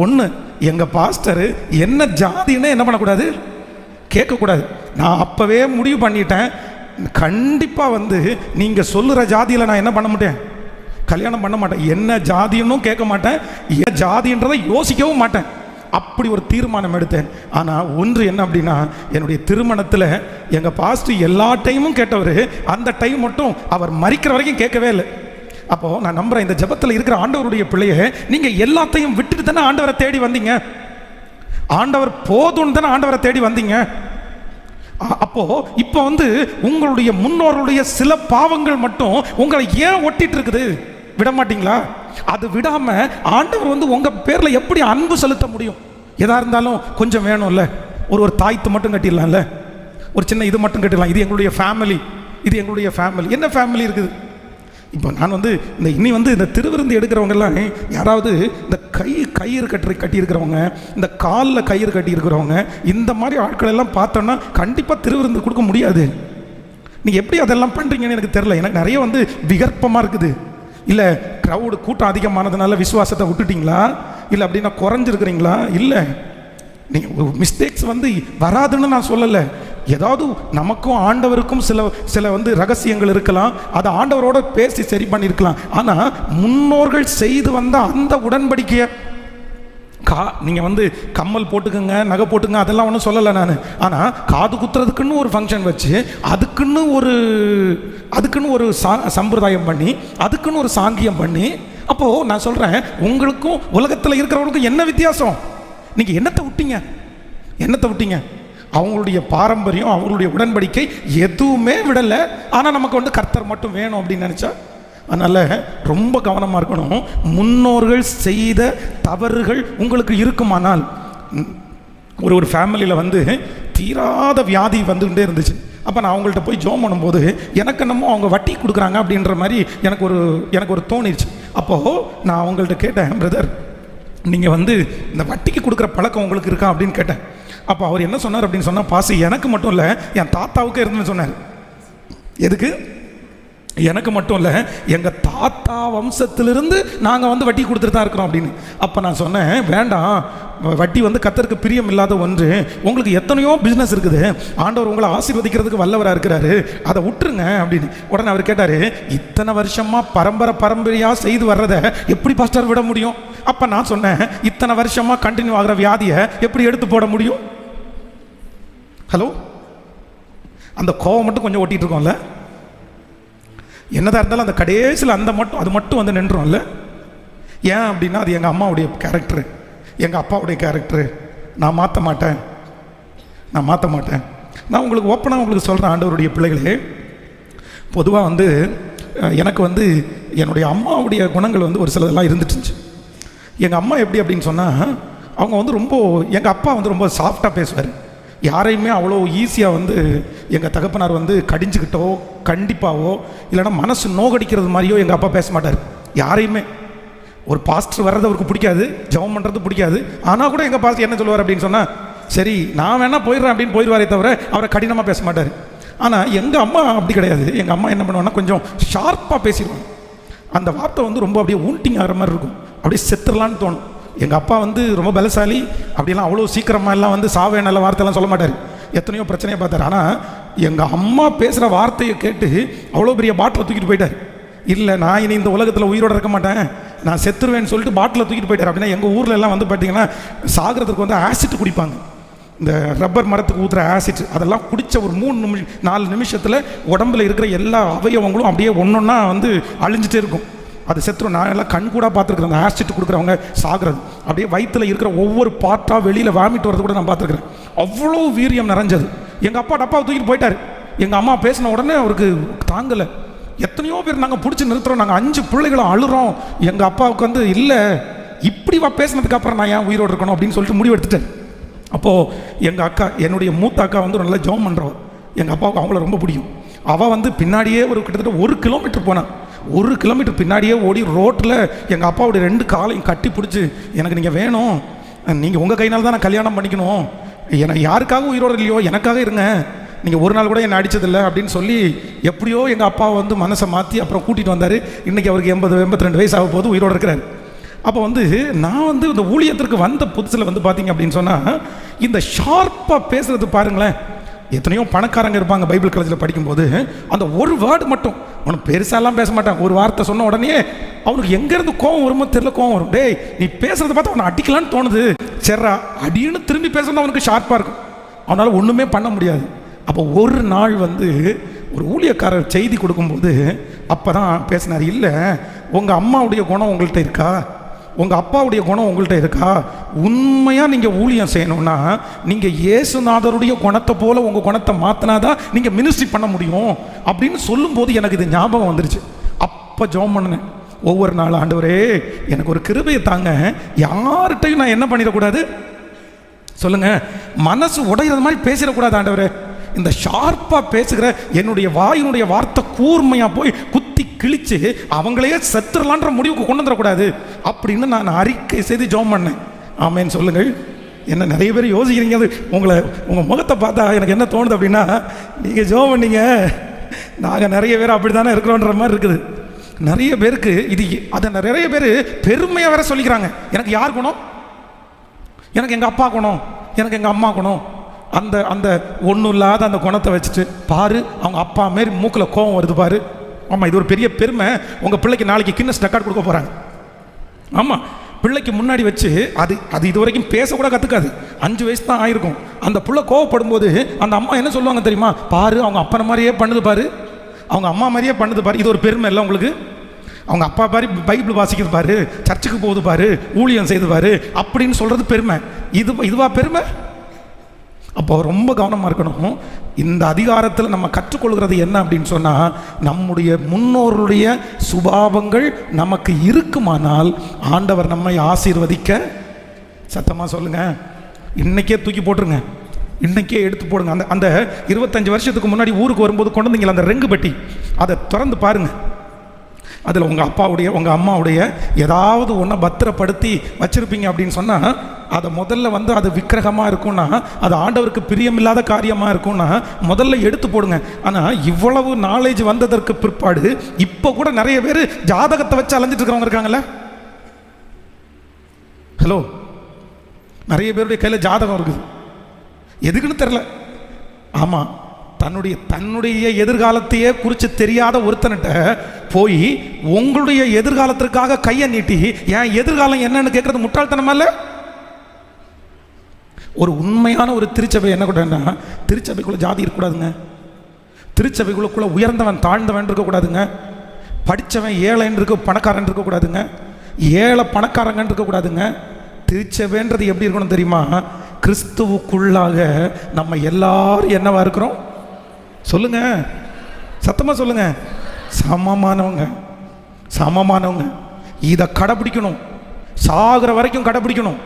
ஒன்று எங்கள் பாஸ்டர் என்ன ஜாதின்னு என்ன பண்ணக்கூடாது, கேட்கக்கூடாது. நான் அப்போவே முடிவு பண்ணிட்டேன், கண்டிப்பாக வந்து நீங்கள் சொல்லுகிற ஜாதியில் நான் என்ன பண்ண மாட்டேன், கல்யாணம் பண்ண மாட்டேன். என்ன ஜாதின்னும் கேட்க மாட்டேன், ஏன் ஜாதின்றதை யோசிக்கவும் மாட்டேன். அப்படி ஒரு தீர்மானம் எடுத்தேன். ஆனால் ஒன்று என்ன அப்படின்னா, என்னுடைய திருமணத்தில் எங்கள் பாஸ்டர் எல்லா டைமும் கேட்டவர், அந்த டைம் மட்டும் அவர் மரிக்கிற வரைக்கும் கேட்கவே இல்லை. அப்போது நான் நம்புகிறேன், இந்த ஜெபத்தில் இருக்கிற ஆண்டவருடைய பிள்ளையை, நீங்கள் எல்லாத்தையும் விட்டுட்டு தானே ஆண்டவரை தேடி வந்தீங்க. ஆண்டவர் போதும்னு தானே ஆண்டவரை தேடி வந்தீங்க. அப்போ இப்போ வந்து உங்களுடைய முன்னோர்களுடைய சில பாவங்கள் மட்டும் உங்களை ஏன் ஒட்டிட்டு இருக்குது, விட மாட்டீங்களா? அது விடாம ஆண்டவர் வந்து உங்க பேர்ல எப்படி அன்பு செலுத்த முடியும்? எதா இருந்தாலும் கொஞ்சம் வேணும்ல, ஒரு தாய்த்து மட்டும் கட்டிடலாம்ல, ஒரு சின்ன இது மட்டும் கட்டிடலாம். இது எங்களுடைய ஃபேமிலி, இது எங்களுடைய ஃபேமிலி. என்ன ஃபேமிலி இருக்குது? இப்போ நான் வந்து இந்த திருவிருந்து எடுக்கிறவங்கெல்லாம், யாராவது இந்த கயிறு கட்டியிருக்கிறவங்க, இந்த காலில் கயிறு கட்டியிருக்கிறவங்க, இந்த மாதிரி ஆட்கள் எல்லாம் பார்த்தோன்னா கண்டிப்பாக திருவிருந்து கொடுக்க முடியாது. நீங்கள் எப்படி அதெல்லாம் பண்ணுறீங்கன்னு எனக்கு தெரில. எனக்கு நிறைய வந்து விகற்பமாக இருக்குது. இல்லை கூட்டம் அதிகமானதுனால விசுவாசத்தை விட்டுட்டிங்களா, இல்லை அப்படின்னா குறைஞ்சிருக்கிறீங்களா? இல்லை, நீங்கள் மிஸ்டேக்ஸ் வந்து வராதுன்னு நான் சொல்லலை. ஏதாவது நமக்கும் ஆண்டவருக்கும் சில வந்து ரகசியங்கள் இருக்கலாம், அதை ஆண்டவரோட பேசி சரி பண்ணியிருக்கலாம். ஆனால் முன்னோர்கள் செய்து வந்த அந்த உடன்படிக்கையை நீங்கள் வந்து கம்மல் போட்டுக்குங்க, நகை போட்டுங்க, அதெல்லாம் ஒன்றும் சொல்லலை நான். ஆனால் காது குத்துறதுக்குன்னு ஒரு ஃபங்க்ஷன் வச்சு, அதுக்குன்னு ஒரு சம்பிரதாயம் பண்ணி, அதுக்குன்னு ஒரு சாங்கியம் பண்ணி, அப்போது நான் சொல்கிறேன், உங்களுக்கும் உலகத்தில் இருக்கிறவங்களுக்கும் என்ன வித்தியாசம்? நீங்கள் என்னத்தை விட்டீங்க? அவங்களுடைய பாரம்பரியம், அவங்களுடைய உடன்படிக்கை எதுவுமே விடலை. ஆனால் நமக்கு வந்து கர்த்தர் மட்டும் வேணும் அப்படின்னு நினச்சா, அதனால் ரொம்ப கவனமாக இருக்கணும். முன்னோர்கள் செய்த தவறுகள் உங்களுக்கு இருக்குமானால், ஒரு ஃபேமிலியில் வந்து தீராத வியாதி வந்துகிட்டே இருந்துச்சு. அப்போ நான் அவங்கள்ட்ட போய் ஜோம் பண்ணும்போது எனக்கு என்னமோ அவங்க வட்டி கொடுக்குறாங்க அப்படின்ற மாதிரி எனக்கு ஒரு தோணிடுச்சு. அப்போது நான் அவங்கள்ட்ட கேட்டேன், பிரதர் நீங்கள் வந்து இந்த வட்டிக்கு கொடுக்குற பழக்கம் உங்களுக்கு இருக்கா அப்படின்னு கேட்டேன். அப்போ அவர் என்ன சொன்னார் அப்படின்னு சொன்னால், பாசி எனக்கு மட்டும் இல்லை, என் தாத்தாவுக்கு இருந்துன்னு சொன்னார். எதுக்கு? எனக்கு மட்டும் இல்லை, எங்கள் தாத்தா வம்சத்திலிருந்து நாங்கள் வந்து வட்டி கொடுத்துட்டு தான் இருக்கிறோம் அப்படின்னு. அப்போ நான் சொன்னேன், வேண்டாம், வட்டி வந்து கர்த்தருக்கு பிரியம் இல்லாத ஒன்று. உங்களுக்கு எத்தனையோ பிஸ்னஸ் இருக்குது, ஆண்டவர் உங்களை ஆசீர்வதிக்கிறதுக்கு வல்லவராக இருக்கிறாரு, அதை விட்டுருங்க அப்படின்னு. உடனே அவர் கேட்டார், இத்தனை வருஷமாக பரம்பரையாக செய்து வர்றதை எப்படி பாஸ்டர் விட முடியும்? அப்போ நான் சொன்னேன், இத்தனை வருஷமாக கண்டினியூ ஆகிற வியாதியை எப்படி எடுத்து போட முடியும்? ஹலோ, அந்த கோவம் மட்டும் கொஞ்சம் ஓட்டிகிட்டு இருக்கோம்ல, என்னதான் இருந்தாலும் அந்த கடைசியில் அது மட்டும் வந்து நின்றும்ல. ஏன் அப்படின்னா, அது எங்கள் அம்மாவுடைய கேரக்டரு, எங்கள் அப்பாவுடைய கேரக்டரு. நான் மாற்ற மாட்டேன். நான் உங்களுக்கு ஓப்பனாக உங்களுக்கு சொல்கிறேன், ஆண்டவருடைய பிள்ளைகளே, பொதுவாக வந்து எனக்கு வந்து என்னுடைய அம்மாவுடைய குணங்கள் வந்து ஒரு சிலதெல்லாம் இருந்துட்டுருந்துச்சு. எங்கள் அம்மா எப்படி அப்படின்னு சொன்னால், அவங்க வந்து எங்கள் அப்பா வந்து ரொம்ப சாஃப்டாக பேசுவார். யாரையுமே அவ்வளோ ஈஸியாக வந்து எங்கள் தகப்பனார் வந்து கடிஞ்சுக்கிட்டோ கண்டிப்பாவோ இல்லைனா மனசு நோகடிக்கிறது மாதிரியோ எங்கள் அப்பா பேச மாட்டார். யாரையுமே, ஒரு பாஸ்டர் வர்றது அவருக்கு பிடிக்காது, ஜெபம் பண்ணுறது பிடிக்காது. ஆனால் கூட எங்கள் பாஸ்டர் என்ன சொல்லுவார் அப்படின்னு சொன்னால், சரி நான் வேணா போயிடுறேன் அப்படின்னு போயிடுவாரே தவிர அவரை கடினமாக பேச மாட்டார். ஆனால் எங்கள் அம்மா அப்படி கிடையாது. எங்கள் அம்மா என்ன பண்ணுவாங்கன்னா, கொஞ்சம் ஷார்ப்பாக பேசிடுவாங்க. அந்த வார்த்தை வந்து ரொம்ப அப்படியே ஊண்டிங் ஆகிற மாதிரி இருக்கும், அப்படியே செத்துடலான்னு தோணும். எங்கள் அப்பா வந்து ரொம்ப பலசாலி, அப்படிலாம் அவ்வளோ சீக்கிரமாக எல்லாம் வந்து சாவே நல்ல வார்த்தையெல்லாம் சொல்ல மாட்டார். எத்தனையோ பிரச்சனையை பார்த்தார். ஆனால் எங்கள் அம்மா பேசுகிற வார்த்தையை கேட்டு அவ்வளோ பெரிய பாட்டில் தூக்கிட்டு போயிட்டார். இல்லை, நான் இனி இந்த உலகத்தில் உயிரோடு இருக்க மாட்டேன், நான் செத்துருவேன்னு சொல்லிட்டு பாட்டில் தூக்கிட்டு போயிட்டார். அப்படின்னா எங்கள் ஊரில் எல்லாம் வந்து பார்த்திங்கன்னா சாகிறதுக்கு வந்து ஆசிட் குடிப்பாங்க, இந்த ரப்பர் மரத்துக்கு ஊற்றுற ஆசிட். அதெல்லாம் குடித்த ஒரு 4 நிமிஷத்தில் உடம்பில் இருக்கிற எல்லா அவயவங்களும் அப்படியே ஒன்றொன்னா வந்து அழிஞ்சிட்டே இருக்கும், அது செத்துரும். நான் எல்லாம் கண் கூட பார்த்துருக்குறேன், அந்த ஆசிட் கொடுக்குறவங்க சாகிறது. அப்படியே வயிற்றில் இருக்கிற ஒவ்வொரு பாட்டாக வெளியில் வாமிட்டு வரது கூட நான் பார்த்துருக்குறேன். அவ்வளோ வீரியம் நிறைஞ்சது. எங்கள் அப்பா டப்பாவை தூக்கிட்டு போயிட்டார். எங்கள் அம்மா பேசின உடனே அவருக்கு தாங்கலை. எத்தனையோ பேர் நாங்கள் பிடிச்சி நிறுத்துகிறோம், நாங்கள் 5 பிள்ளைகளும் அழுகிறோம். எங்கள் அப்பாவுக்கு வந்து இல்லை, இப்படி பேசினதுக்கு அப்புறம் நான் ஏன் உயிரோடு இருக்கணும் அப்படின்னு சொல்லிட்டு முடிவு எடுத்துட்டேன். அப்போது எங்கள் அக்கா, என்னுடைய மூத்த அக்கா வந்து நல்லா ஜெபம் பண்ணுறவள். எங்கள் அப்பாவுக்கு அவங்கள ரொம்ப பிடிக்கும். அவள் வந்து பின்னாடியே கிட்டத்தட்ட 1 கிலோமீட்டர் போனான். 1 கிலோமீட்டர் பின்னாடியே ஓடி ரோட்டில் எங்கள் அப்பாவுடைய 2 காலையும் கட்டி பிடிச்சி, எனக்கு நீங்கள் வேணும், நீங்கள் உங்கள் கையினால் தான் நான் கல்யாணம் பண்ணிக்கணும், எனக்கு யாருக்காக உயிரோடு இல்லையோ எனக்காக இருங்க, நீங்கள் ஒரு நாள் கூட என்னை அடித்ததில்லை அப்படின்னு சொல்லி எப்படியோ எங்கள் அப்பா வந்து மனசை மாற்றி அப்புறம் கூட்டிகிட்டு வந்தார். இன்றைக்கி அவருக்கு 82 வயசு ஆக போது உயிரோடு இருக்கிறார். அப்போ வந்து நான் வந்து இந்த ஊழியத்திற்கு வந்த புதுசில் வந்து பார்த்தீங்க அப்படின்னு சொன்னால், இந்த ஷார்ப்பாக பேசுகிறது பாருங்களேன். எத்தனையோ பணக்காரங்க இருப்பாங்க பைபிள் காலேஜில் படிக்கும்போது, அந்த ஒரு வேர்டு மட்டும் அவனுக்கு பெருசாலாம் பேச மாட்டான், ஒரு வார்த்தை சொன்ன உடனே அவனுக்கு எங்கேருந்து கோவம் வருமோ தெரியல, கோவம் வரும். டேய் நீ பேசுகிறத பார்த்து அவனை அடிக்கலான்னு தோணுது, சரிடா அடின்னு திரும்பி பேசுறது அவனுக்கு ஷார்ப்பாக இருக்கும், அவனால் ஒன்றுமே பண்ண முடியாது. அப்போ ஒரு நாள் வந்து ஒரு ஊழியக்காரர் செய்தி கொடுக்கும்போது அப்போ தான் பேசினார், இல்லை உங்கள் அம்மாவுடைய குணம் உங்கள்கிட்ட இருக்கா, உங்கள் அப்பாவுடைய குணம் உங்கள்கிட்ட இருக்கா, உண்மையாக நீங்கள் ஊழியம் செய்யணும்னா நீங்கள் இயேசுநாதருடைய குணத்தை போல் உங்கள் குணத்தை மாற்றினாதான் நீங்கள் மினிஸ்ட்ரி பண்ண முடியும் அப்படின்னு சொல்லும்போது எனக்கு இது ஞாபகம் வந்துருச்சு. அப்போ ஜெபம் பண்ணினேன், ஒவ்வொரு நாள் ஆண்டவரே எனக்கு ஒரு கிருபையை தாங்க, யார்கிட்டையும் நான் என்ன பண்ணிடக்கூடாது சொல்லுங்கள், மனசு உடையிறது மாதிரி பேசிடக்கூடாது ஆண்டவரே, இந்த ஷார்ப்பாக பேசுகிற என்னுடைய வாயினுடைய வார்த்தை கூர்மையாக போய் குத்தி கிழிச்சு அவங்களையே செத்துடலான்ற முடிவுக்கு கொண்டு வந்துடக்கூடாது அப்படின்னு நான் அறிக்கை செய்து ஜெபம் பண்ணேன். ஆமேன்னு சொல்லுங்கள். என்ன நிறைய பேர் யோசிக்கிறீங்க, அது உங்கள் முகத்தை பார்த்தா எனக்கு என்ன தோணுது அப்படின்னா, நீங்கள் ஜெபம் பண்ணீங்க, நாங்கள் நிறைய பேர் அப்படி தானே இருக்கிறோன்ற மாதிரி இருக்குது. நிறைய பேருக்கு இது அதை நிறைய பேர் பெருமையாக வேற சொல்லிக்கிறாங்க, எனக்கு யார் குணம், எனக்கு எங்கள் அப்பா குணம், எனக்கு எங்கள் அம்மா குணம், அந்த அந்த ஒன்றும் இல்லாத அந்த குணத்தை வச்சுட்டு பாரு அவங்க அப்பா மாரி மூக்கில் கோவம் வருது பாரு. ஆமாம், இது ஒரு பெரிய பெருமை. உங்கள் பிள்ளைக்கு நாளைக்கு கின்னஸ் ரெக்கார்ட் கொடுக்க போகிறாங்க. ஆமாம், பிள்ளைக்கு முன்னாடி வச்சு அது அது இது வரைக்கும் பேசக்கூட கற்றுக்காது, 5 வயசு தான் ஆயிருக்கும். அந்த பிள்ளை கோவப்படும் போது அந்த அம்மா என்ன சொல்லுவாங்க தெரியுமா, பாரு அவங்க அப்பனை மாதிரியே பண்ணுது பாரு, அவங்க அம்மா மாதிரியே பண்ணுது பாரு. இது ஒரு பெருமை இல்லை உங்களுக்கு? அவங்க அப்பா பாரு பைபிள் வாசிக்கிறது பாரு, சர்ச்சுக்கு போகுது பாரு, ஊழியம் செய்து பாரு அப்படின்னு சொல்கிறது பெருமை. இதுவா பெருமை? அப்போ ரொம்ப கவனமாக இருக்கணும். இந்த அதிகாரத்தில் நம்ம கற்றுக்கொள்கிறது என்ன அப்படின்னு சொன்னால், நம்முடைய முன்னோருடைய சுபாவங்கள் நமக்கு இருக்குமானால் ஆண்டவர் நம்மை ஆசீர்வதிக்க, சத்தமாக சொல்லுங்கள், இன்றைக்கே தூக்கி போட்டுருங்க, இன்றைக்கே எடுத்து போடுங்க. அந்த அந்த 25 வருஷத்துக்கு முன்னாடி ஊருக்கு வரும்போது கொண்டு வந்தீங்களா அந்த ரெங்கு பெட்டி, அதை திறந்து பாருங்கள். அதில் உங்கள் அப்பாவுடைய உங்கள் அம்மாவுடைய ஏதாவது ஒன்றை பத்திரப்படுத்தி வச்சுருப்பீங்க அப்படின்னு சொன்னால், அதை முதல்ல வந்து அது விக்கிரகமாக இருக்கும்னா, அது ஆண்டவருக்கு பிரியமில்லாத காரியமாக இருக்கும்னா முதல்ல எடுத்து போடுங்க. ஆனால் இவ்வளவு நாலேஜ் வந்ததற்கு பிற்பாடு இப்போ கூட நிறைய பேர் ஜாதகத்தை வச்சு அலைஞ்சிட்டு இருக்கிறவங்க இருக்காங்கல்ல. ஹலோ, நிறைய பேருடைய கையில் ஜாதகம் இருக்குது, எதுக்குன்னு தெரில. ஆமாம், தன்னுடைய எதிர்காலத்தையே குறித்து தெரியாத ஒருத்தன்கிட்ட போய் உங்களுடைய எதிர்காலத்திற்காக கையை நீட்டி என் எதிர்காலம் என்னன்னு கேட்கறது முட்டாள்தனமா இல்லை? ஒரு உண்மையான ஒரு திருச்சபை என்ன கூடன்னா, திருச்சபைக்குள்ள ஜாதி இருக்கக்கூடாதுங்க, திருச்சபைக்குள்ள உயர்ந்தவன் தாழ்ந்தவன் இருக்கக்கூடாதுங்க, படித்தவன் ஏழைன்னு இருக்க பணக்காரன் இருக்கக்கூடாதுங்க, ஏழை பணக்காரங்கன்னு இருக்கக்கூடாதுங்க. திருச்சபைன்றது எப்படி இருக்கணும் தெரியுமா? கிறிஸ்துவுக்குள்ளாக நம்ம எல்லாரும் என்னவா இருக்கிறோம் சொல்லுங்க, சத்தமாக சொல்லுங்க, சமமானவங்க, சமமானவங்க. இதை கடைபிடிக்கணும், சாகிற வரைக்கும் கடைபிடிக்கணும்,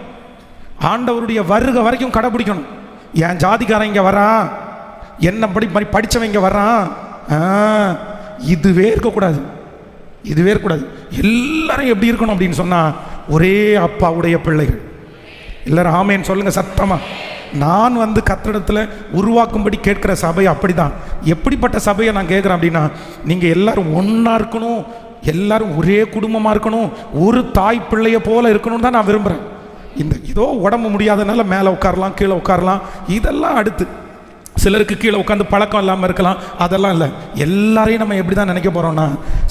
ஆண்டவருடைய வருகை வரைக்கும் கடைபிடிக்கணும். என் ஜாதிக்காரன் இங்கே வரான், என்ன படித்தவன் இங்கே வரான், இதுவே இருக்கக்கூடாது, இதுவே இருக்கக்கூடாது. எல்லாரும் எப்படி இருக்கணும் அப்படின்னு சொன்னால், ஒரே அப்பாவுடைய பிள்ளைகள். எல்லாரும் ஆமேன்னு சொல்லுங்க சத்தமா. நான் வந்து கத்திடத்தில் உருவாக்கும்படி கேட்குற சபை அப்படி தான். எப்படிப்பட்ட சபையை நான் கேட்குறேன் அப்படின்னா, நீங்கள் எல்லாரும் ஒன்றா இருக்கணும், எல்லாரும் ஒரே குடும்பமாக இருக்கணும், ஒரு தாய் பிள்ளையை போல இருக்கணும்னு தான் நான் விரும்புகிறேன். இந்த இதோ உடம்பு முடியாதனால மேலே உட்காரலாம் கீழே உட்காரலாம் இதெல்லாம் அடுத்து, சிலருக்கு கீழே உட்காந்து பழக்கம் இல்லாமல் இருக்கலாம், அதெல்லாம் இல்லை. எல்லாரையும் நம்ம எப்படி தான் நினைக்க போகிறோம்னா,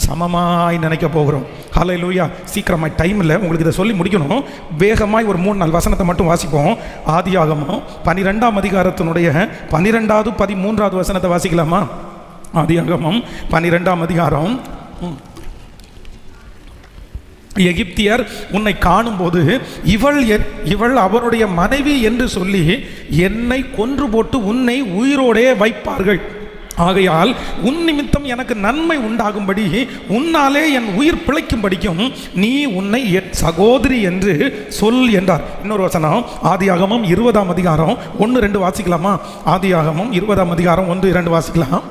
சமமாய் நினைக்க போகிறோம். ஹல்லேலூயா. சீக்கிரமாய் டைம் இல்லை, உங்களுக்கு இதை சொல்லி முடிக்கணும். வேகமாய் ஒரு 3-4 வசனத்தை மட்டும் வாசிப்போம். ஆதியாகமம் 12ஆம் அதிகாரத்தினுடைய 12வது 13வது வசனத்தை வாசிக்கலாமா? ஆதியாகமம் 12ஆம் அதிகாரம். எகிப்தியர் உன்னை காணும்போது இவள் அவருடைய மனைவி என்று சொல்லி என்னை கொன்று போட்டு உன்னை உயிரோடே வைப்பார்கள். ஆகையால் உன் நிமித்தம் எனக்கு நன்மை உண்டாகும்படி உன்னாலே என் உயிர் பிழைக்கும்படிக்கும் நீ உன்னை என் சகோதரி என்று சொல் என்றார். இன்னொரு வசனம் ஆதியாகமம் 20ஆம் அதிகாரம் 1-2 வாசிக்கலாமா? ஆதியாகமம் 20ஆம் அதிகாரம் 1-2 வாசிக்கலாம்.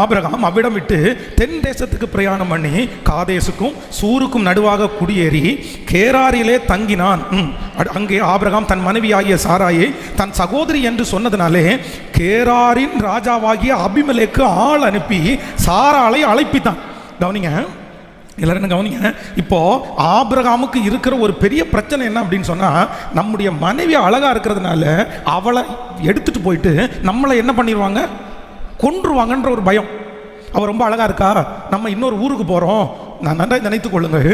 ஆபிரகாம் அவ்விடம் விட்டு தென் தேசத்துக்கு பிரயாணம் பண்ணி காதேசுக்கும் சூருக்கும் நடுவாக குடியேறி கேராரிலே தங்கினான். அங்கே ஆபிரகாம் தன் மனைவியாகிய சாராயை தன் சகோதரி என்று சொன்னதுனாலே கேராரின் ராஜாவாகிய அபிமெலேக்கு ஆள் அனுப்பி சாராளை அழைப்பித்தான். கவனிங்க, எல்லாரும் கவனிங்க. இப்போ ஆபிரகாமுக்கு இருக்கிற ஒரு பெரிய பிரச்சனை என்ன அப்படின்னு சொன்னா, நம்முடைய மனைவி அழகா இருக்கிறதுனால அவளை எடுத்துட்டு போயிட்டு நம்மளை என்ன பண்ணிடுவாங்க, கொன்றுவாங்கன்ற ஒரு பயம். அவள் ரொம்ப அழகா இருக்கா, நம்ம இன்னொரு ஊருக்கு போறோம். நான் நன்றாக நினைத்து கொள்ளுங்கள்,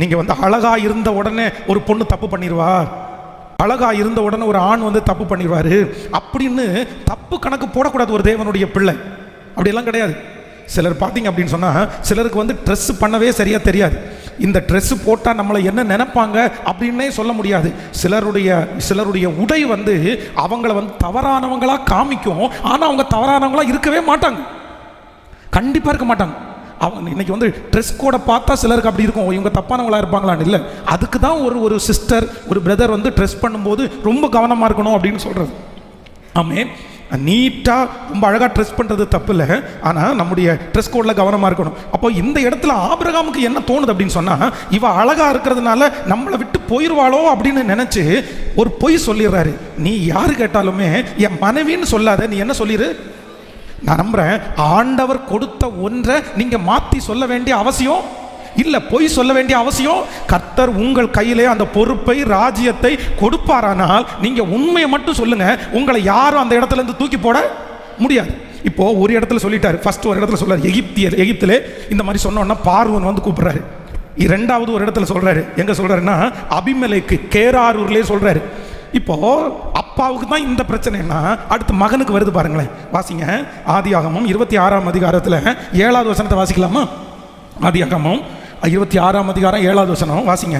நீங்க அழகா இருந்த உடனே ஒரு பொண்ணு தப்பு பண்ணிடுவா, அழகா இருந்த உடனே ஒரு ஆண் தப்பு பண்ணிடுவாரு அப்படின்னு தப்பு கணக்கு போடக்கூடாது ஒரு தேவனுடைய பிள்ளை. அப்படியெல்லாம் கிடையாது. சிலர் பார்த்தீங்க அப்படின்னு சொன்னால், சிலருக்கு ட்ரெஸ் பண்ணவே சரியாக தெரியாது. இந்த ட்ரெஸ் போட்டால் நம்மளை என்ன நினைப்பாங்க அப்படின்னே சொல்ல முடியாது. சிலருடைய உடை அவங்கள தவறானவங்களாக காமிக்கும். ஆனால் அவங்க தவறானவங்களாக இருக்கவே மாட்டாங்க, கண்டிப்பாக இருக்க மாட்டாங்க. அவங்க இன்னைக்கு ட்ரெஸ் கோடை பார்த்தா சிலருக்கு அப்படி இருக்கும், இவங்க தப்பானவங்களா இருப்பாங்களான்னு. இல்லை, அதுக்கு தான் ஒரு சிஸ்டர் ஒரு பிரதர் ட்ரெஸ் பண்ணும்போது ரொம்ப கவனமாக இருக்கணும் அப்படின்னு சொல்கிறது. ஆமென். நீட்டாக ரொம்ப அழகாக ட்ரெஸ் பண்ணுறது தப்பு இல்லை, ஆனால் நம்முடைய ட்ரெஸ் கோடில் கவனமாக இருக்கணும். அப்போ இந்த இடத்துல ஆபிரகாமுக்கு என்ன தோணுது அப்படின்னு சொன்னால், இவ அழகாக இருக்கிறதுனால நம்மளை விட்டு போயிடுவாளோ அப்படின்னு நினச்சி ஒரு பொய் சொல்லிடுறாரு. நீ யாரு கேட்டாலுமே என் மனைவின்னு சொல்லாத, நீ என்ன சொல்லிடு. நான் நம்புகிறேன், ஆண்டவர் கொடுத்த ஒன்றை நீங்கள் மாற்றி சொல்ல வேண்டிய அவசியம் இல்லை, பொய் சொல்ல வேண்டிய அவசியம். கர்த்தர் உங்கள் கையிலே அந்த பொறுப்பை ராஜ்யத்தை கொடுப்பாரானால் நீங்க உண்மையை மட்டும் சொல்லுங்க, உங்களை யாரும் அந்த இடத்துல இருந்து தூக்கி போட முடியாது. இப்போ ஒரு இடத்துல சொல்லிட்டாரு, ஃபர்ஸ்ட் ஒரு இடத்துல சொல்றாரு எகிப்திலே இந்த மாதிரி சொன்னோன்னா பார்வோன் கூப்பிடுறாரு. இரண்டாவது ஒரு இடத்துல சொல்றாரு, எங்க சொல்றாருன்னா அபிமெலேக்கு கேராரூர்லே சொல்றாரு. இப்போ அப்பாவுக்கு தான் இந்த பிரச்சனைனா அடுத்து மகனுக்கு வருது பாருங்களேன். வாசிங்க, ஆதியாகமம் 26ஆம் அதிகாரத்தில் 7வது வசனத்தை வாசிக்கலாமா? ஆதியாகமம் 26ஆம் அதிகாரம் 7வது வசனம் வாசிங்க.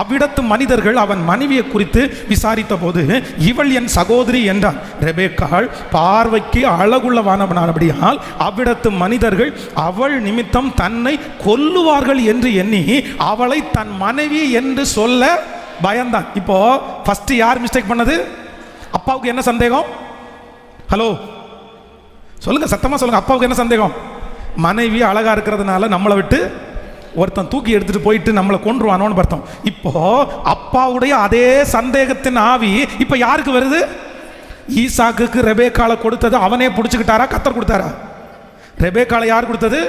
அவ்விடத்து மனிதர்கள் அவன் மனைவியை குறித்து விசாரித்த போது, இவள் என் சகோதரி என்றான். ரெபேக்காள் பார்வைக்கு அழகுள்ளவானபடியால் அவ்விடத்து மனிதர்கள் அவள் நிமித்தம் தன்னை கொல்லுவார்கள் என்று எண்ணி அவளை தன் மனைவி என்று சொல்ல பயந்தான். இப்போ ஃபர்ஸ்ட் யார் மிஸ்டேக் பண்ணது? அப்பாவுக்கு என்ன சந்தேகம்? ஹலோ சொல்லுங்க, சத்தமா சொல்லுங்க. அப்பாவுக்கு என்ன சந்தேகம்? மனைவி அழகா இருக்கிறதுனால நம்மளை விட்டு ஒருத்தன் தூக்கி எடுத்துட்டு போயிட்டு நம்மளை கொன்றுவானோன்னு அர்த்தம். இப்போ அப்பாவுடைய அதே சந்தேகத்தின் ஆவி இப்ப யாருக்கு வருது? ஈசாக்குக்கு ரெபேக்காளை கொடுத்தது அவனே பிடிச்சுக்கிட்டாரா, கர்த்தர் கொடுத்தாரா? ரெபேக்காளை யார் கொடுத்தது?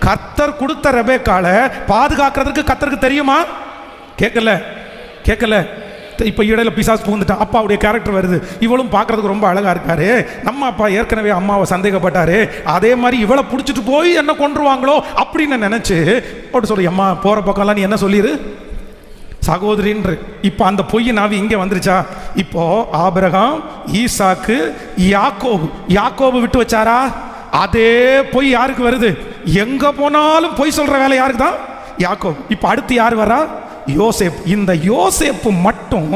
கர்த்தர் கொடுத்த ரெபேக்காளை பாதுகாக்கிறதுக்கு கர்த்தருக்கு தெரியுமா? கேட்கல. இப்போ இடையில பிசாசு புகுந்துட்டான், அப்பாவுடைய கேரக்டர் வருது. இவளும் பார்க்கறதுக்கு ரொம்ப அழகா இருக்காரு, நம்ம அப்பா ஏற்கனவே அம்மாவை சந்தேகப்பட்டாரு, அதே மாதிரி இவளை பிடிச்சிட்டு போய் என்ன கொன்றுவாங்களோ அப்படின்னு நினைச்சு போட்டு சொல்லி, அம்மா போற பக்கம்லாம் நீ என்ன சொல்லிடு சகோதரின்று. இப்போ அந்த பொய் நாவி இங்கே வந்துருச்சா? இப்போ ஆபிரகாம், ஈசாக்கு, யாக்கோபு விட்டு வச்சாரா? அதே பொய் யாருக்கு வருது? எங்க போனாலும் பொய் சொல்ற வேலை யாருக்கு தான்? யாக்கோபு. இப்போ அடுத்து யார் வரா? யோசேப். இந்த யோசேப்பு மட்டும்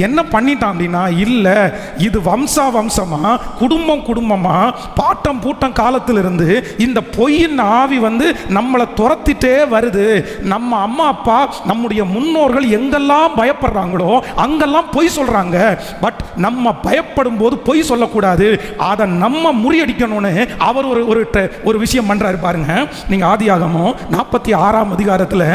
என்ன பண்ணிட்டான் அப்படின்னா, இல்ல இது வம்சமா குடும்பமா பாட்டம் பூட்டம் காலத்திலிருந்து இந்த பொய்யின் ஆவி நம்மளை துரத்திட்டே வருது. நம்ம அம்மா அப்பா நம்முடைய முன்னோர்கள் எங்கெல்லாம் பயப்படுறாங்களோ அங்கெல்லாம் பொய் சொல்றாங்க. பட் நம்ம பயப்படும் போது பொய் சொல்லக்கூடாது, அதை நம்ம முறியடிக்கணும்னு அவர் ஒரு விஷயம் பண்றாரு பாருங்க. நீங்க ஆதியாகமம் 46ஆம் அதிகாரத்தில்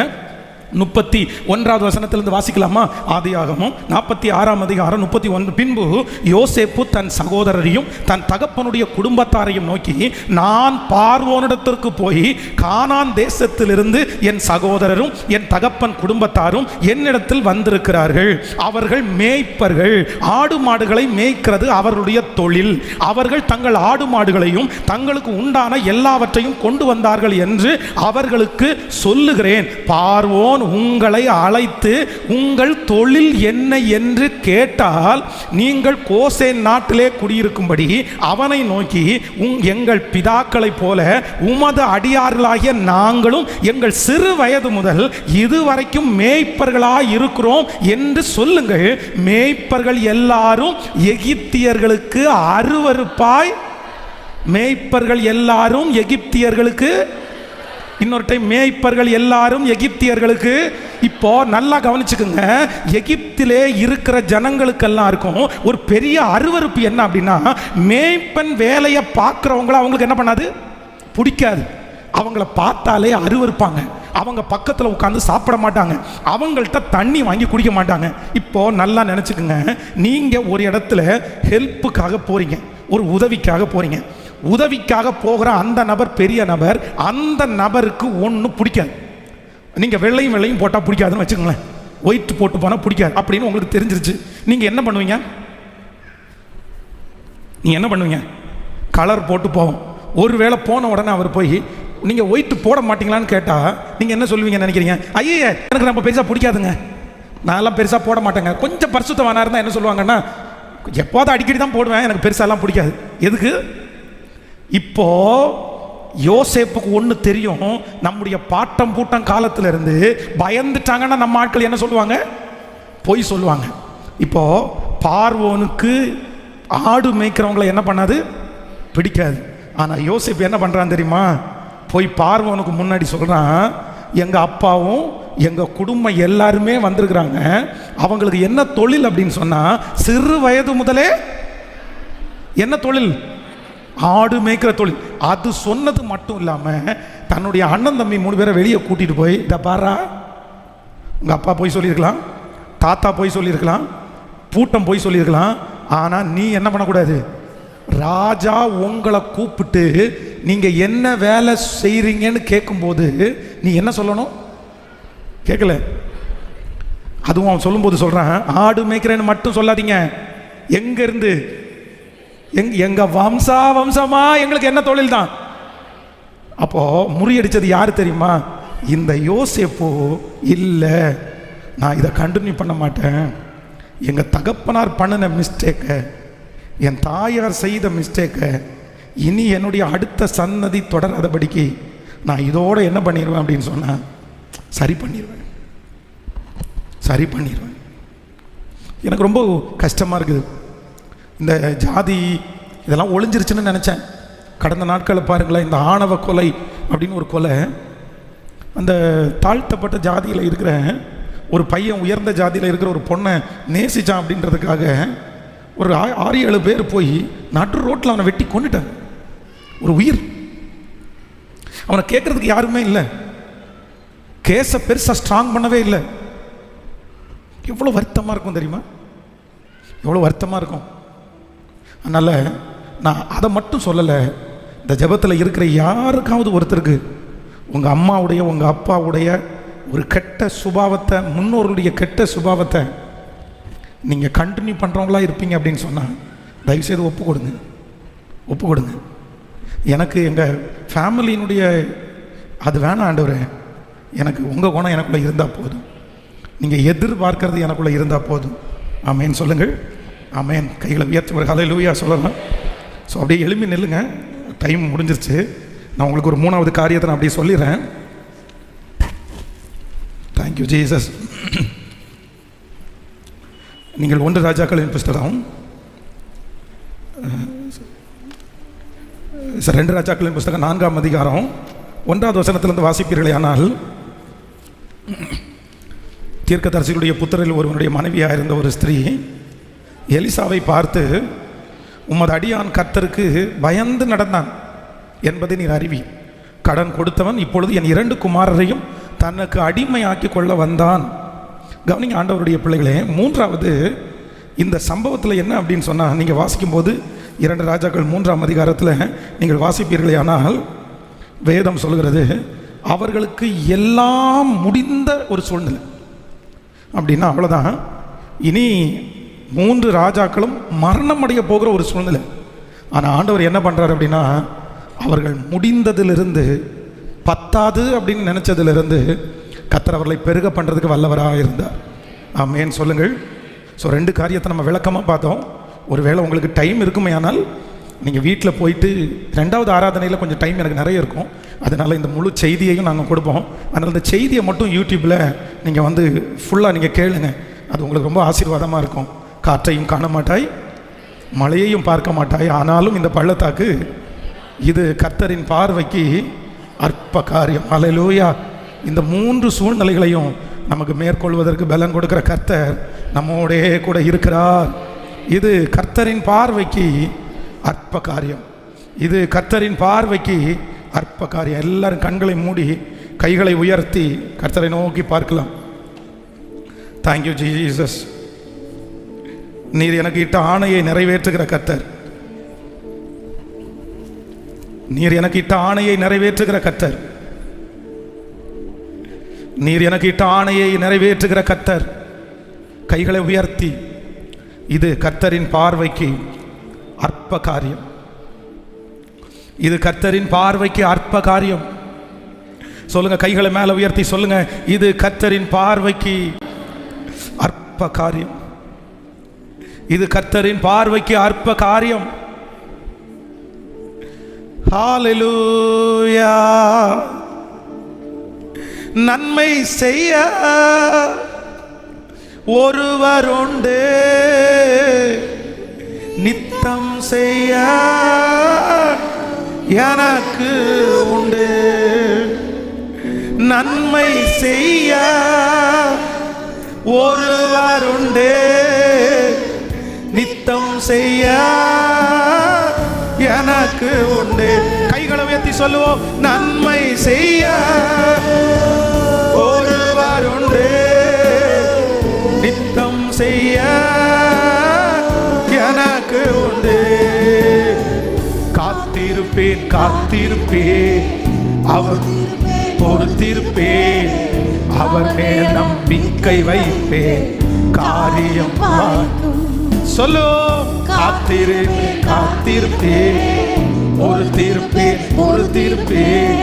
31வது வசனத்திலிருந்து வாசிக்கலாமா? ஆதியாகமம் 46ஆம் அதிகாரம் 31. பின்பு யோசேப்பு தன் சகோதரரையும் தன் தகப்பனுடைய குடும்பத்தாரையும் நோக்கி, நான் பார்வோனிடத்திற்கு போய் கானான் தேசத்திலிருந்து என் சகோதரரும் என் தகப்பன் குடும்பத்தாரும் என்னிடத்தில் வந்திருக்கிறார்கள். அவர்கள் மேய்ப்பர்கள், ஆடு மாடுகளை மேய்க்கிறது அவர்களுடைய தொழில். அவர்கள் தங்கள் ஆடு மாடுகளையும் தங்களுக்கு உண்டான எல்லாவற்றையும் கொண்டு வந்தார்கள் என்று அவர்களுக்கு சொல்லுகிறேன். பார்வோன் உங்களை அழைத்து உங்கள் தொழில் என்ன என்று கேட்டால் நீங்கள் கோசேன் நாட்டிலே குடியிருக்கும்படி அவனை நோக்கி, எங்கள் பிதாக்களைப் போல உமது அடியார்களாகிய நாங்களும் எங்கள் சிறு வயது முதல் இதுவரைக்கும் மேய்ப்பர்களாய் இருக்கிறோம் என்று சொல்லுங்கள். மேய்ப்பர்கள் எல்லாரும் எகிப்தியர்களுக்கு அருவருப்பாய், மேய்ப்பர்கள் எல்லாரும் எகிப்தியர்களுக்கு, இன்னொரு டைம், மேய்ப்பர்கள் எல்லாரும் எகிப்தியர்களுக்கு. இப்போ நல்லா கவனிச்சுக்குங்க, எகிப்திலே இருக்கிற ஜனங்களுக்கெல்லாம் இருக்கும் ஒரு பெரிய அருவருப்பு. என்ன அப்படின்னா, மேய்ப்பன் வேலையை பார்க்குறவங்கள அவங்களுக்கு என்ன பண்ணாது? பிடிக்காது. அவங்கள பார்த்தாலே அருவருப்பாங்க. அவங்க பக்கத்தில் உட்காந்து சாப்பிட மாட்டாங்க. அவங்கள்ட்ட தண்ணி வாங்கி குடிக்க மாட்டாங்க. இப்போ நல்லா நினச்சிக்கோங்க, நீங்கள் ஒரு இடத்துல ஹெல்ப்புக்காக போகிறீங்க, ஒரு உதவிக்காக போகிறீங்க. உதவிக்காக போகிற அந்த நபர் பெரிய நபர், அந்த நபருக்கு ஒன்றும் பிடிக்காது. நீங்கள் வெள்ளையும் போட்டால் பிடிக்காதுன்னு வச்சுக்கோங்களேன். ஒயிட் போட்டு போனால் பிடிக்காது அப்படின்னு உங்களுக்கு தெரிஞ்சிருச்சு. நீங்கள் என்ன பண்ணுவீங்க? நீங்கள் என்ன பண்ணுவீங்க? கலர் போட்டு போவோம். ஒருவேளை போன உடனே அவர் போய் நீங்கள் ஒயிட் போட மாட்டீங்களான்னு கேட்டால் நீங்கள் என்ன சொல்லுவீங்கன்னு நினைக்கிறீங்க? ஐயே, எனக்கு நம்ம பெருசாக பிடிக்காதுங்க, நான்லாம் பெருசாக போட மாட்டேங்க. கொஞ்சம் பரிசுத்தவானாக இருந்தால் என்ன சொல்லுவாங்கன்னா, எப்போதும் அடிக்கடி தான் போடுவேன், எனக்கு பெருசாலாம் பிடிக்காது. எதுக்கு? இப்போ யோசேப்புக்கு ஒன்று தெரியும், நம்முடைய பாட்டம் பூட்டம் காலத்தில் இருந்து பயந்துட்டாங்கன்னா நம்ம ஆட்கள் என்ன சொல்லுவாங்க? பொய் சொல்லுவாங்க. இப்போ பார்வோனுக்கு ஆடு மேய்க்கிறவங்களை என்ன பண்ணாது? பிடிக்காது. ஆனால் யோசேப்பு என்ன பண்ணுறான் தெரியுமா? போய் பார்வோனுக்கு முன்னாடி சொல்கிறான், எங்கள் அப்பாவும் எங்கள் குடும்பம் எல்லாருமே வந்திருக்கிறாங்க, அவங்களுக்கு என்ன தொழில் அப்படின்னு சொன்னால், சிறு வயது முதலே என்ன தொழில்? ஆடு மேய்க்கிற தொழில். அது சொன்னது மட்டும் இல்லாமல் தன்னுடைய அண்ணன் தம்பி 3 பேரை வெளியே கூட்டிகிட்டு போய், இதை பாரா, உங்கள் அப்பா போய் சொல்லியிருக்கலாம், தாத்தா போய் சொல்லியிருக்கலாம், பூட்டம் போய் சொல்லியிருக்கலாம், ஆனால் நீ என்ன பண்ணக்கூடாது? ராஜா உங்களை கூப்பிட்டு நீங்கள் என்ன வேலை செய்கிறீங்கன்னு கேட்கும்போது நீ என்ன சொல்லணும்? கேட்கல. அதுவும் அவன் சொல்லும்போது சொல்கிறான், ஆடு மேய்க்கிறேன்னு மட்டும் சொல்லாதீங்க, எங்கேருந்து? எங்கள் வம்சமா எங்களுக்கு என்ன தொழில் தான். அப்போது முறியடித்தது யார் தெரியுமா? இந்த யோசேப்பு. இல்லை, நான் இதை கண்டினியூ பண்ண மாட்டேன், எங்கள் தகப்பனார் பண்ணின மிஸ்டேக்கை, என் தாயார் செய்த மிஸ்டேக்கை இனி என்னுடைய அடுத்த சன்னதி தொடராதபடிக்கு நான் இதோடு என்ன பண்ணிடுவேன் அப்படின்னு சொன்னால், சரி பண்ணிடுவேன். எனக்கு ரொம்ப கஷ்டமாக இருக்குது. இந்த ஜாதி இதெல்லாம் ஒளிஞ்சிருச்சுன்னு நினச்சேன். கடந்த நாட்களை பாருங்களேன், இந்த ஆணவ கொலை அப்படின்னு ஒரு கொலை, அந்த தாழ்த்தப்பட்ட ஜாதியில் இருக்கிற ஒரு பையன் உயர்ந்த ஜாதியில் இருக்கிற ஒரு பொண்ணை நேசிச்சான் அப்படின்றதுக்காக ஒரு 6-7 பேர் போய் நடு ரோட்டில் அவனை வெட்டி கொண்டுட்டாங்க. ஒரு உயிர். அவனை கேட்கறதுக்கு யாருமே இல்லை, கேஸை பெருசாக ஸ்ட்ராங் பண்ணவே இல்லை. எவ்வளோ வருத்தமாக இருக்கும் தெரியுமா? எவ்வளோ வருத்தமாக இருக்கும். அதனால் நான் அதை மட்டும் சொல்லலை, இந்த ஜெபத்தில் இருக்கிற யாருக்காவது ஒருத்தருக்கு உங்கள் அம்மாவுடைய உங்கள் அப்பாவுடைய ஒரு கெட்ட சுபாவத்தை, முன்னோருடைய கெட்ட சுபாவத்தை நீங்கள் கண்டினியூ பண்ணுறவங்களா இருப்பீங்க அப்படின்னு சொன்னால் தயவுசெய்து ஒப்பு கொடுங்க. எனக்கு எங்கள் ஃபேமிலியினுடைய அது வேணாம் ஆண்டவரே, எனக்கு உங்கள் குணம் எனக்குள்ளே இருந்தால் போதும், நீங்கள் எதிர்பார்க்கறது எனக்குள்ளே இருந்தால் போதும். ஆமேன் சொல்லுங்கள். ஆமேன். கைகளை உயர்த்தி ஒரு ஹல்லேலூயா சொல்லலாம். ஸோ அப்படியே எழுப்பி நில்லுங்க, டைம் முடிஞ்சிருச்சு. நான் உங்களுக்கு ஒரு 3வது காரியத்தை நான் அப்படியே சொல்லிடுறேன். Thank you Jesus. நீங்கள் 1 ராஜாக்களின் புஸ்தகம் 2 ராஜாக்களின் புஸ்தகம் 4ஆம் அதிகாரம் 1வது வசனத்திலிருந்து வாசிப்பீர்களே. ஆனால் தீர்க்கதரிசிகளுடைய புத்திரில் ஒருவனுடைய மனைவியாக இருந்த ஒரு ஸ்திரீ எலிசாவை பார்த்து, உமது அடியான் கர்த்தருக்கு பயந்து நடந்தான் என்பதை நீர் அறிவி. கடன் கொடுத்தவன் இப்பொழுது என் 2 குமாரரையும் தனக்கு அடிமையாக்கி கொள்ள வந்தான். கவனிங்க ஆண்டவருடைய பிள்ளைகளே, 3வது இந்த சம்பவத்தில் என்ன அப்படின்னு சொன்னால், நீங்கள் வாசிக்கும்போது 2 ராஜாக்கள் 3ஆம் அதிகாரத்தில் நீங்கள் வாசிப்பீர்களே, ஆனால் வேதம் சொல்கிறது அவர்களுக்கு எல்லாம் முடிந்த ஒரு சூழ்நிலை. அப்படின்னா அவ்வளோதான், இனி 3 ராஜாக்களும் மரணம் அடைய போகிற ஒரு சூழ்நிலை. ஆனால் ஆண்டவர் என்ன பண்ணுறாரு அப்படின்னா, அவர்கள் முடிந்ததிலிருந்து பத்தாது அப்படின்னு நினச்சதிலிருந்து கர்த்தர் அவர்களை பெருக பண்ணுறதுக்கு வல்லவராக இருந்தார். ஆமேன் சொல்லுங்கள். ஸோ 2 காரியத்தை நம்ம விளக்கமாக பார்த்தோம். ஒருவேளை உங்களுக்கு டைம் இருக்குமே, ஆனால் நீங்கள் வீட்டில் போயிட்டு 2வது ஆராதனையில் கொஞ்சம் டைம் எனக்கு நிறைய இருக்கும், அதனால் இந்த முழு செய்தியையும் நாங்கள் கொடுப்போம். அதனால் இந்த செய்தியை மட்டும் யூடியூப்பில் நீங்கள் வந்து ஃபுல்லாக நீங்கள் கேளுங்க, அது உங்களுக்கு ரொம்ப ஆசீர்வாதமாக இருக்கும். காற்றையும் காண மாட்டாய், மழையையும் பார்க்க மாட்டாய், ஆனாலும் இந்த பள்ளத்தாக்கு இது கர்த்தரின் பார்வைக்கு அற்ப காரியம். அல்லேலூயா. இந்த 3 சூழ்நிலைகளையும் நமக்கு மேற்கொள்வதற்கு பலன் கொடுக்கிற கர்த்தர் நம்மோடே கூட இருக்கிறார். இது கர்த்தரின் பார்வைக்கு அற்ப காரியம். இது கர்த்தரின் பார்வைக்கு அற்ப அற்ப காரியம். எல்லாரும் கண்களை மூடி கைகளை உயர்த்தி கர்த்தரை நோக்கி பார்க்கலாம். Thank you Jesus. நீர் எனக்கு இட்ட ஆணையை நிறைவேற்றுகிற கர்த்தர். நீர் எனக்கு இட்ட ஆணையை நிறைவேற்றுகிற கர்த்தர். நீர் எனக்கு இட்ட ஆணையை நிறைவேற்றுகிற கர்த்தர். கைகளை உயர்த்தி, இது கர்த்தரின் பார்வைக்கு அற்ப காரியம். இது கர்த்தரின் பார்வைக்கு அற்ப காரியம். சொல்லுங்க, கைகளை மேல உயர்த்தி சொல்லுங்க, இது கர்த்தரின் பார்வைக்கு அற்ப காரியம். இது கர்த்தரின் பார்வைக்கு அற்ப காரியம். ஹல்லேலூயா. நன்மை செய்ய ஒருவர் உண்டு, நித்தம் செய்ய எனக்கு உண்டு. நன்மை செய்ய ஒருவர் உண்டு, நித்தம் செய்ய எனக்கு உண்டு. கைகளை உயர்த்தி சொல்லுவோம், நன்மை செய்ய ஒருவர் உண்டு, நித்தம் செய்ய எனக்கு உண்டு. காத்திருப்பேன் காத்திருப்பேன், அவர் பொறுத்திருப்பேன், அவர் மேல் நம்பிக்கை வைப்பேன், காரியம் சொல்லு. காத்திருப்பேன் காத்திருப்பேன், பொறுத்திருப்பேன் பொறுத்திருப்பேன்,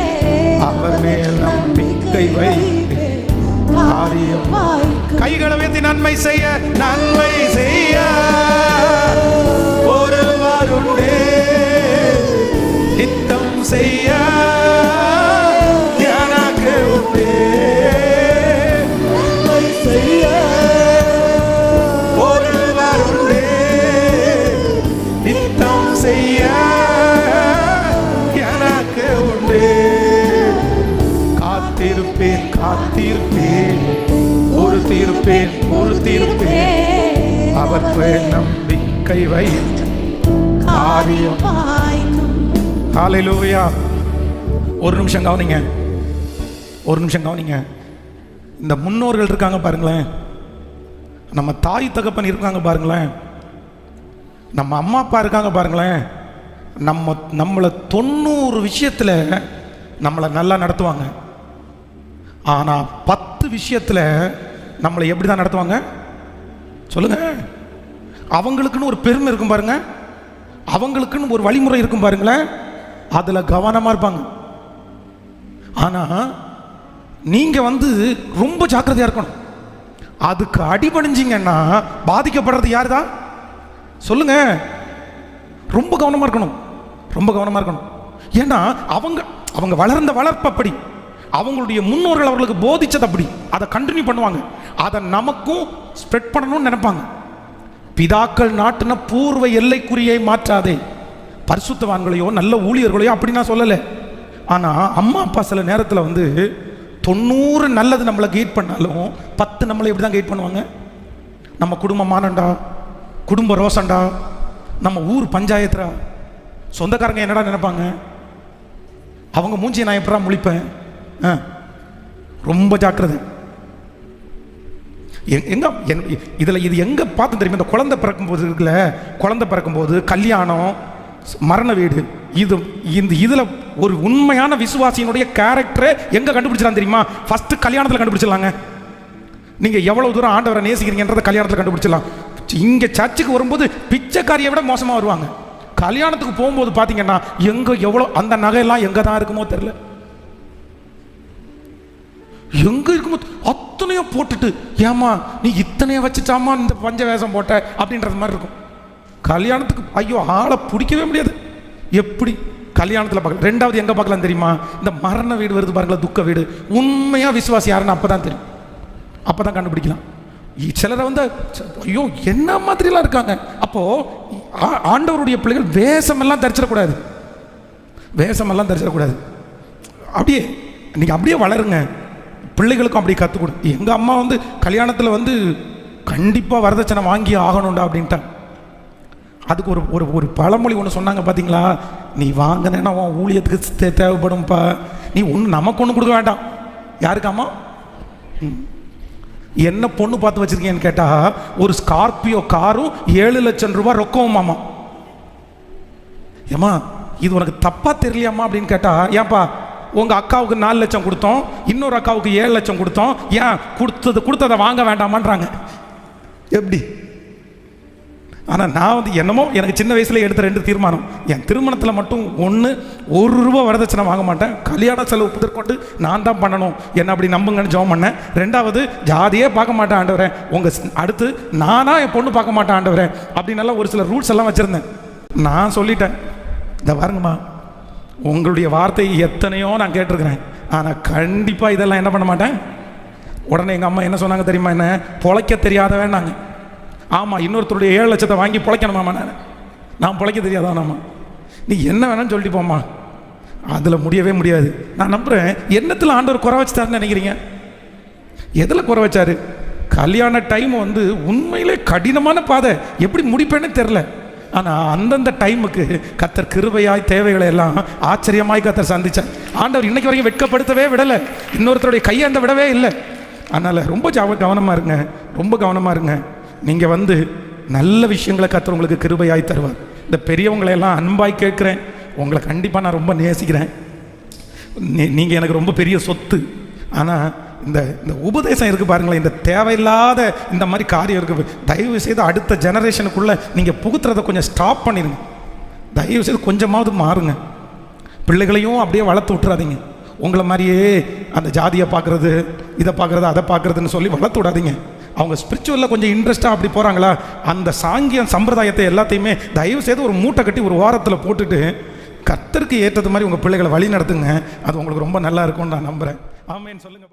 அவர் மேல் நம்பிக்கை வைப்பேன், காரியம். கைகளை உயர்த்தி நன்மை செய்ய நன்மை செய்ய ஒருவர் உண்டு, நித்தம் செய்ய எனக்கு உண்டு. நன்மை செய்ய ஒருவர் உண்டு, நித்தம் செய்ய எனக்கு உண்டு. காத்திருப்பேன் காத்திருப்பேன், பொறுத்திருப்பேன் பொறுத்திருப்பேன், அவர் மேல் நம்பிக்கை வை, காரியம். ஹல்லேலூயா. ஒரு நிமிஷம் கவனிங்க, ஒரு நிமிஷம் கவனிங்க. இந்த முன்னோர்கள் இருக்காங்க பாருங்களேன், நம்ம தாய் தகப்பன் இருக்காங்க பாருங்களேன், நம்ம அம்மா அப்பா இருக்காங்க பாருங்களேன். நம்மளை 90 விஷயத்தில் நம்மளை நல்லா நடத்துவாங்க. ஆனால் 10 விஷயத்தில் நம்மளை எப்படி தான் நடத்துவாங்க சொல்லுங்க. அவங்களுக்குன்னு ஒரு பெருமை இருக்கும் பாருங்க, அவங்களுக்குன்னு ஒரு வழிமுறை இருக்கும் பாருங்களேன், அதில் கவனமாக இருப்பாங்க. ஆனால் நீங்கள் ரொம்ப ஜாக்கிரதையாக இருக்கணும். அதுக்கு அடிபணிஞ்சிங்கன்னா பாதிக்கப்படுறது யார் தான் சொல்லுங்க. ரொம்ப கவனமாக இருக்கணும், ரொம்ப கவனமாக இருக்கணும். ஏன்னா அவங்க வளர்ந்த வளர்ப்பப்படி, அவங்களுடைய முன்னோர்கள் அவர்களுக்கு போதிச்சது அப்படி, அதை கண்டினியூ பண்ணுவாங்க. அதை நமக்கும் ஸ்ப்ரெட் பண்ணணும்னு நினைப்பாங்க. பிதாக்கள் நாட்டின பூர்வ எல்லைக்குறியை மாற்றாதே. பரிசுத்தவான்களையோ நல்ல ஊழியர்களையோ அப்படி நான் சொல்லலை. ஆனால் அம்மா அப்பா சில நேரத்தில் 90 நல்லது நம்மளை கைட் பண்ணாலும் 10 நம்மளை எப்படி தான் கைட் பண்ணுவாங்க. நம்ம குடும்பம் மானண்டா, குடும்ப ரோசண்டா, நம்ம ஊர் பஞ்சாயத்துரா, சொந்தக்காரங்க என்னடா நினைப்பாங்க, அவங்க மூஞ்சியை நான் எப்படா முழிப்பேன். ரொம்ப ஜாக்கிரதை. இதில் இது எங்கே பார்த்து தெரியுமா, இந்த குழந்தை பிறக்கும்போது இருக்குல்ல, குழந்தை பிறக்கும்போது கல்யாணம், மரண வீடு, இதில் ஒரு உண்மையான விசுவாசியினுடைய கேரக்டரை எங்கே கண்டுபிடிச்சிடலாம் தெரியுமா? ஃபஸ்ட்டு கல்யாணத்தில் கண்டுபிடிச்சிடலாங்க. நீங்கள் எவ்வளோ தூரம் ஆண்டவரை நேசிக்கிறீங்கன்றதை கல்யாணத்தில் கண்டுபிடிச்சிடலாம். இங்கே சர்ச்சுக்கு வரும்போது பிச்சைக்காரியை விட மோசமாக வருவாங்க. கல்யாணத்துக்கு போகும்போது பார்த்தீங்கன்னா எங்கே எவ்வளோ அந்த நகையெல்லாம் எங்கே தான் இருக்குமோ தெரியல, எங்கே இருக்குமோ அத்தனையும் போட்டுட்டு, ஏமா நீ இத்தனையை வச்சுட்டாமா இந்த பஞ்ச வேஷம் போட்ட அப்படின்றது மாதிரி இருக்கும். கல்யாணத்துக்கு ஐயோ ஆளை பிடிக்கவே முடியாது. எப்படி கல்யாணத்தில் பார்க்கலாம். ரெண்டாவது எங்கே பார்க்கலாம் தெரியுமா? இந்த மரண வீடு வருது பாருங்களா, துக்க வீடு. உண்மையாக விசுவாசி யாருன்னு அப்போ தான் தெரியும், அப்போ தான் கண்டுபிடிக்கலாம். சிலரை ஐயோ என்ன மாதிரிலாம் இருக்காங்க. அப்போது ஆண்டவருடைய பிள்ளைகள் வேஷமெல்லாம் தரிச்சிடக்கூடாது, வேஷமெல்லாம் தரிச்சிடக்கூடாது. அப்படியே நீங்கள் அப்படியே வளருங்க, பிள்ளைகளுக்கும் அப்படி கற்றுக் கொடு. எங்கள் அம்மா கல்யாணத்தில் கண்டிப்பாக வரதட்சணை வாங்கி ஆகணும்டா அப்படின்ட்டாங்க. அதுக்கு ஒரு ஒரு ஒரு பழமொழி ஒன்று சொன்னாங்க பார்த்தீங்களா, நீ வாங்கினேன்னா உன் ஊழியத்துக்கு தேவைப்படும்ப்பா, நீ ஒன்று நமக்கு ஒன்று கொடுக்க வேண்டாம். யாருக்காமா? என்ன பொண்ணு பார்த்து வச்சிருக்கீங்கன்னு கேட்டால் ஒரு ஸ்கார்பியோ காரும் 7 லட்சம் ரூபாய் ரொக்கமாமா. ஏமா இது உனக்கு தப்பா தெரியலையாம்மா அப்படின்னு கேட்டால், ஏன்பா உங்கள் அக்காவுக்கு 4 லட்சம் கொடுத்தோம், இன்னொரு அக்காவுக்கு 7 லட்சம் கொடுத்தோம், ஏன் கொடுத்ததை வாங்க வேண்டாமான்றாங்க. எப்படி? ஆனால் நான் வந்து என்னமோ எனக்கு சின்ன வயசுல எடுத்த 2 தீர்மானம், என் திருமணத்தில் மட்டும் ஒரு ரூபா வரதட்சணை வாங்க மாட்டேன், கல்யாண செலவு புதற்கொண்டு நான் தான் பண்ணணும், என்ன அப்படி நம்புங்கன்னு ஜெபம் பண்ணேன். 2வது ஜாதியே பார்க்க மாட்டேன் ஆண்டவரே, அடுத்து நானா என் பொண்ணு பார்க்க மாட்டேன் ஆண்டவரே அப்படின்னெல்லாம் ஒரு சில ரூல்ஸ் எல்லாம் வச்சுருந்தேன். நான் சொல்லிட்டேன், இதை பாருங்கம்மா, உங்களுடைய வார்த்தை எத்தனையோ நான் கேட்டிருக்கிறேன், ஆனால் கண்டிப்பாக இதெல்லாம் என்ன பண்ண மாட்டேன். உடனே எங்கள் அம்மா என்ன சொன்னாங்க தெரியுமா, என்ன பொழைக்க தெரியாதவன் நாங்கள். ஆமாம், இன்னொருத்தருடைய 7 லட்சத்தை வாங்கி பிழைக்கணுமாம்மா, நான் பிழைக்க தெரியாதானாம்மா, நீ என்ன வேணான்னு சொல்லிட்டு போம்மா, அதில் முடியவே முடியாது. நான் நம்புகிறேன், என்னத்தில் ஆண்டவர் குறை வச்சுட்டாருன்னு நினைக்கிறீங்க? எதில் குறை வச்சாரு? கல்யாண டைம் வந்து உண்மையிலே கடினமான பாதை, எப்படி முடிப்பேன்னு தெரில. ஆனால் அந்தந்த டைமுக்கு கர்த்தர் கிருபையாய் தேவைகளை எல்லாம் ஆச்சரியமாய் கர்த்தர் சந்திச்சார். ஆண்டவர் இன்னைக்கு வரைக்கும் வெட்கப்படுத்தவே விடலை, இன்னொருத்தருடைய கையை அந்த விடவே இல்லை. அதனால் ரொம்ப கவனமாக இருங்க, ரொம்ப கவனமாக இருங்க. நீங்கள் வந்து நல்ல விஷயங்களை கர்த்தர் உங்களுக்கு கிருபையாய் தருவார். இந்த பெரியவங்களையெல்லாம் அன்பாய் கேட்குறேன், உங்களை கண்டிப்பாக நான் ரொம்ப நேசிக்கிறேன், நீங்கள் எனக்கு ரொம்ப பெரிய சொத்து. ஆனால் இந்த உபதேசம் இருக்குது பாருங்களேன், இந்த தேவையில்லாத இந்த மாதிரி காரியம் இருக்குது, தயவு செய்து அடுத்த ஜெனரேஷனுக்குள்ளே நீங்கள் புகுத்துறதை கொஞ்சம் ஸ்டாப் பண்ணிடுங்க. தயவு செய்து கொஞ்சமாவது மாறுங்க. பிள்ளைகளையும் அப்படியே வளர்த்து விட்டுறாதீங்க. உங்களை மாதிரியே அந்த ஜாதியை பார்க்குறது, இதை பார்க்குறது, அதை பார்க்குறதுன்னு சொல்லி வளர்த்து விடாதீங்க. அவங்க ஸ்பிரிச்சுவலில் கொஞ்சம் இன்ட்ரெஸ்ட்டாக அப்படி போகிறாங்களா, அந்த சாங்கியம் சம்பிரதாயத்தை எல்லாத்தையுமே தயவு செய்து ஒரு மூட்டை கட்டி ஒரு வாரத்தில் போட்டுட்டு கர்த்தருக்கு ஏற்றது மாதிரி உங்கள் பிள்ளைகளை வழி நடத்துங்க. அது உங்களுக்கு ரொம்ப நல்லா இருக்கும்னு நான் நம்புகிறேன். ஆமேன்னு சொல்லுங்கள்.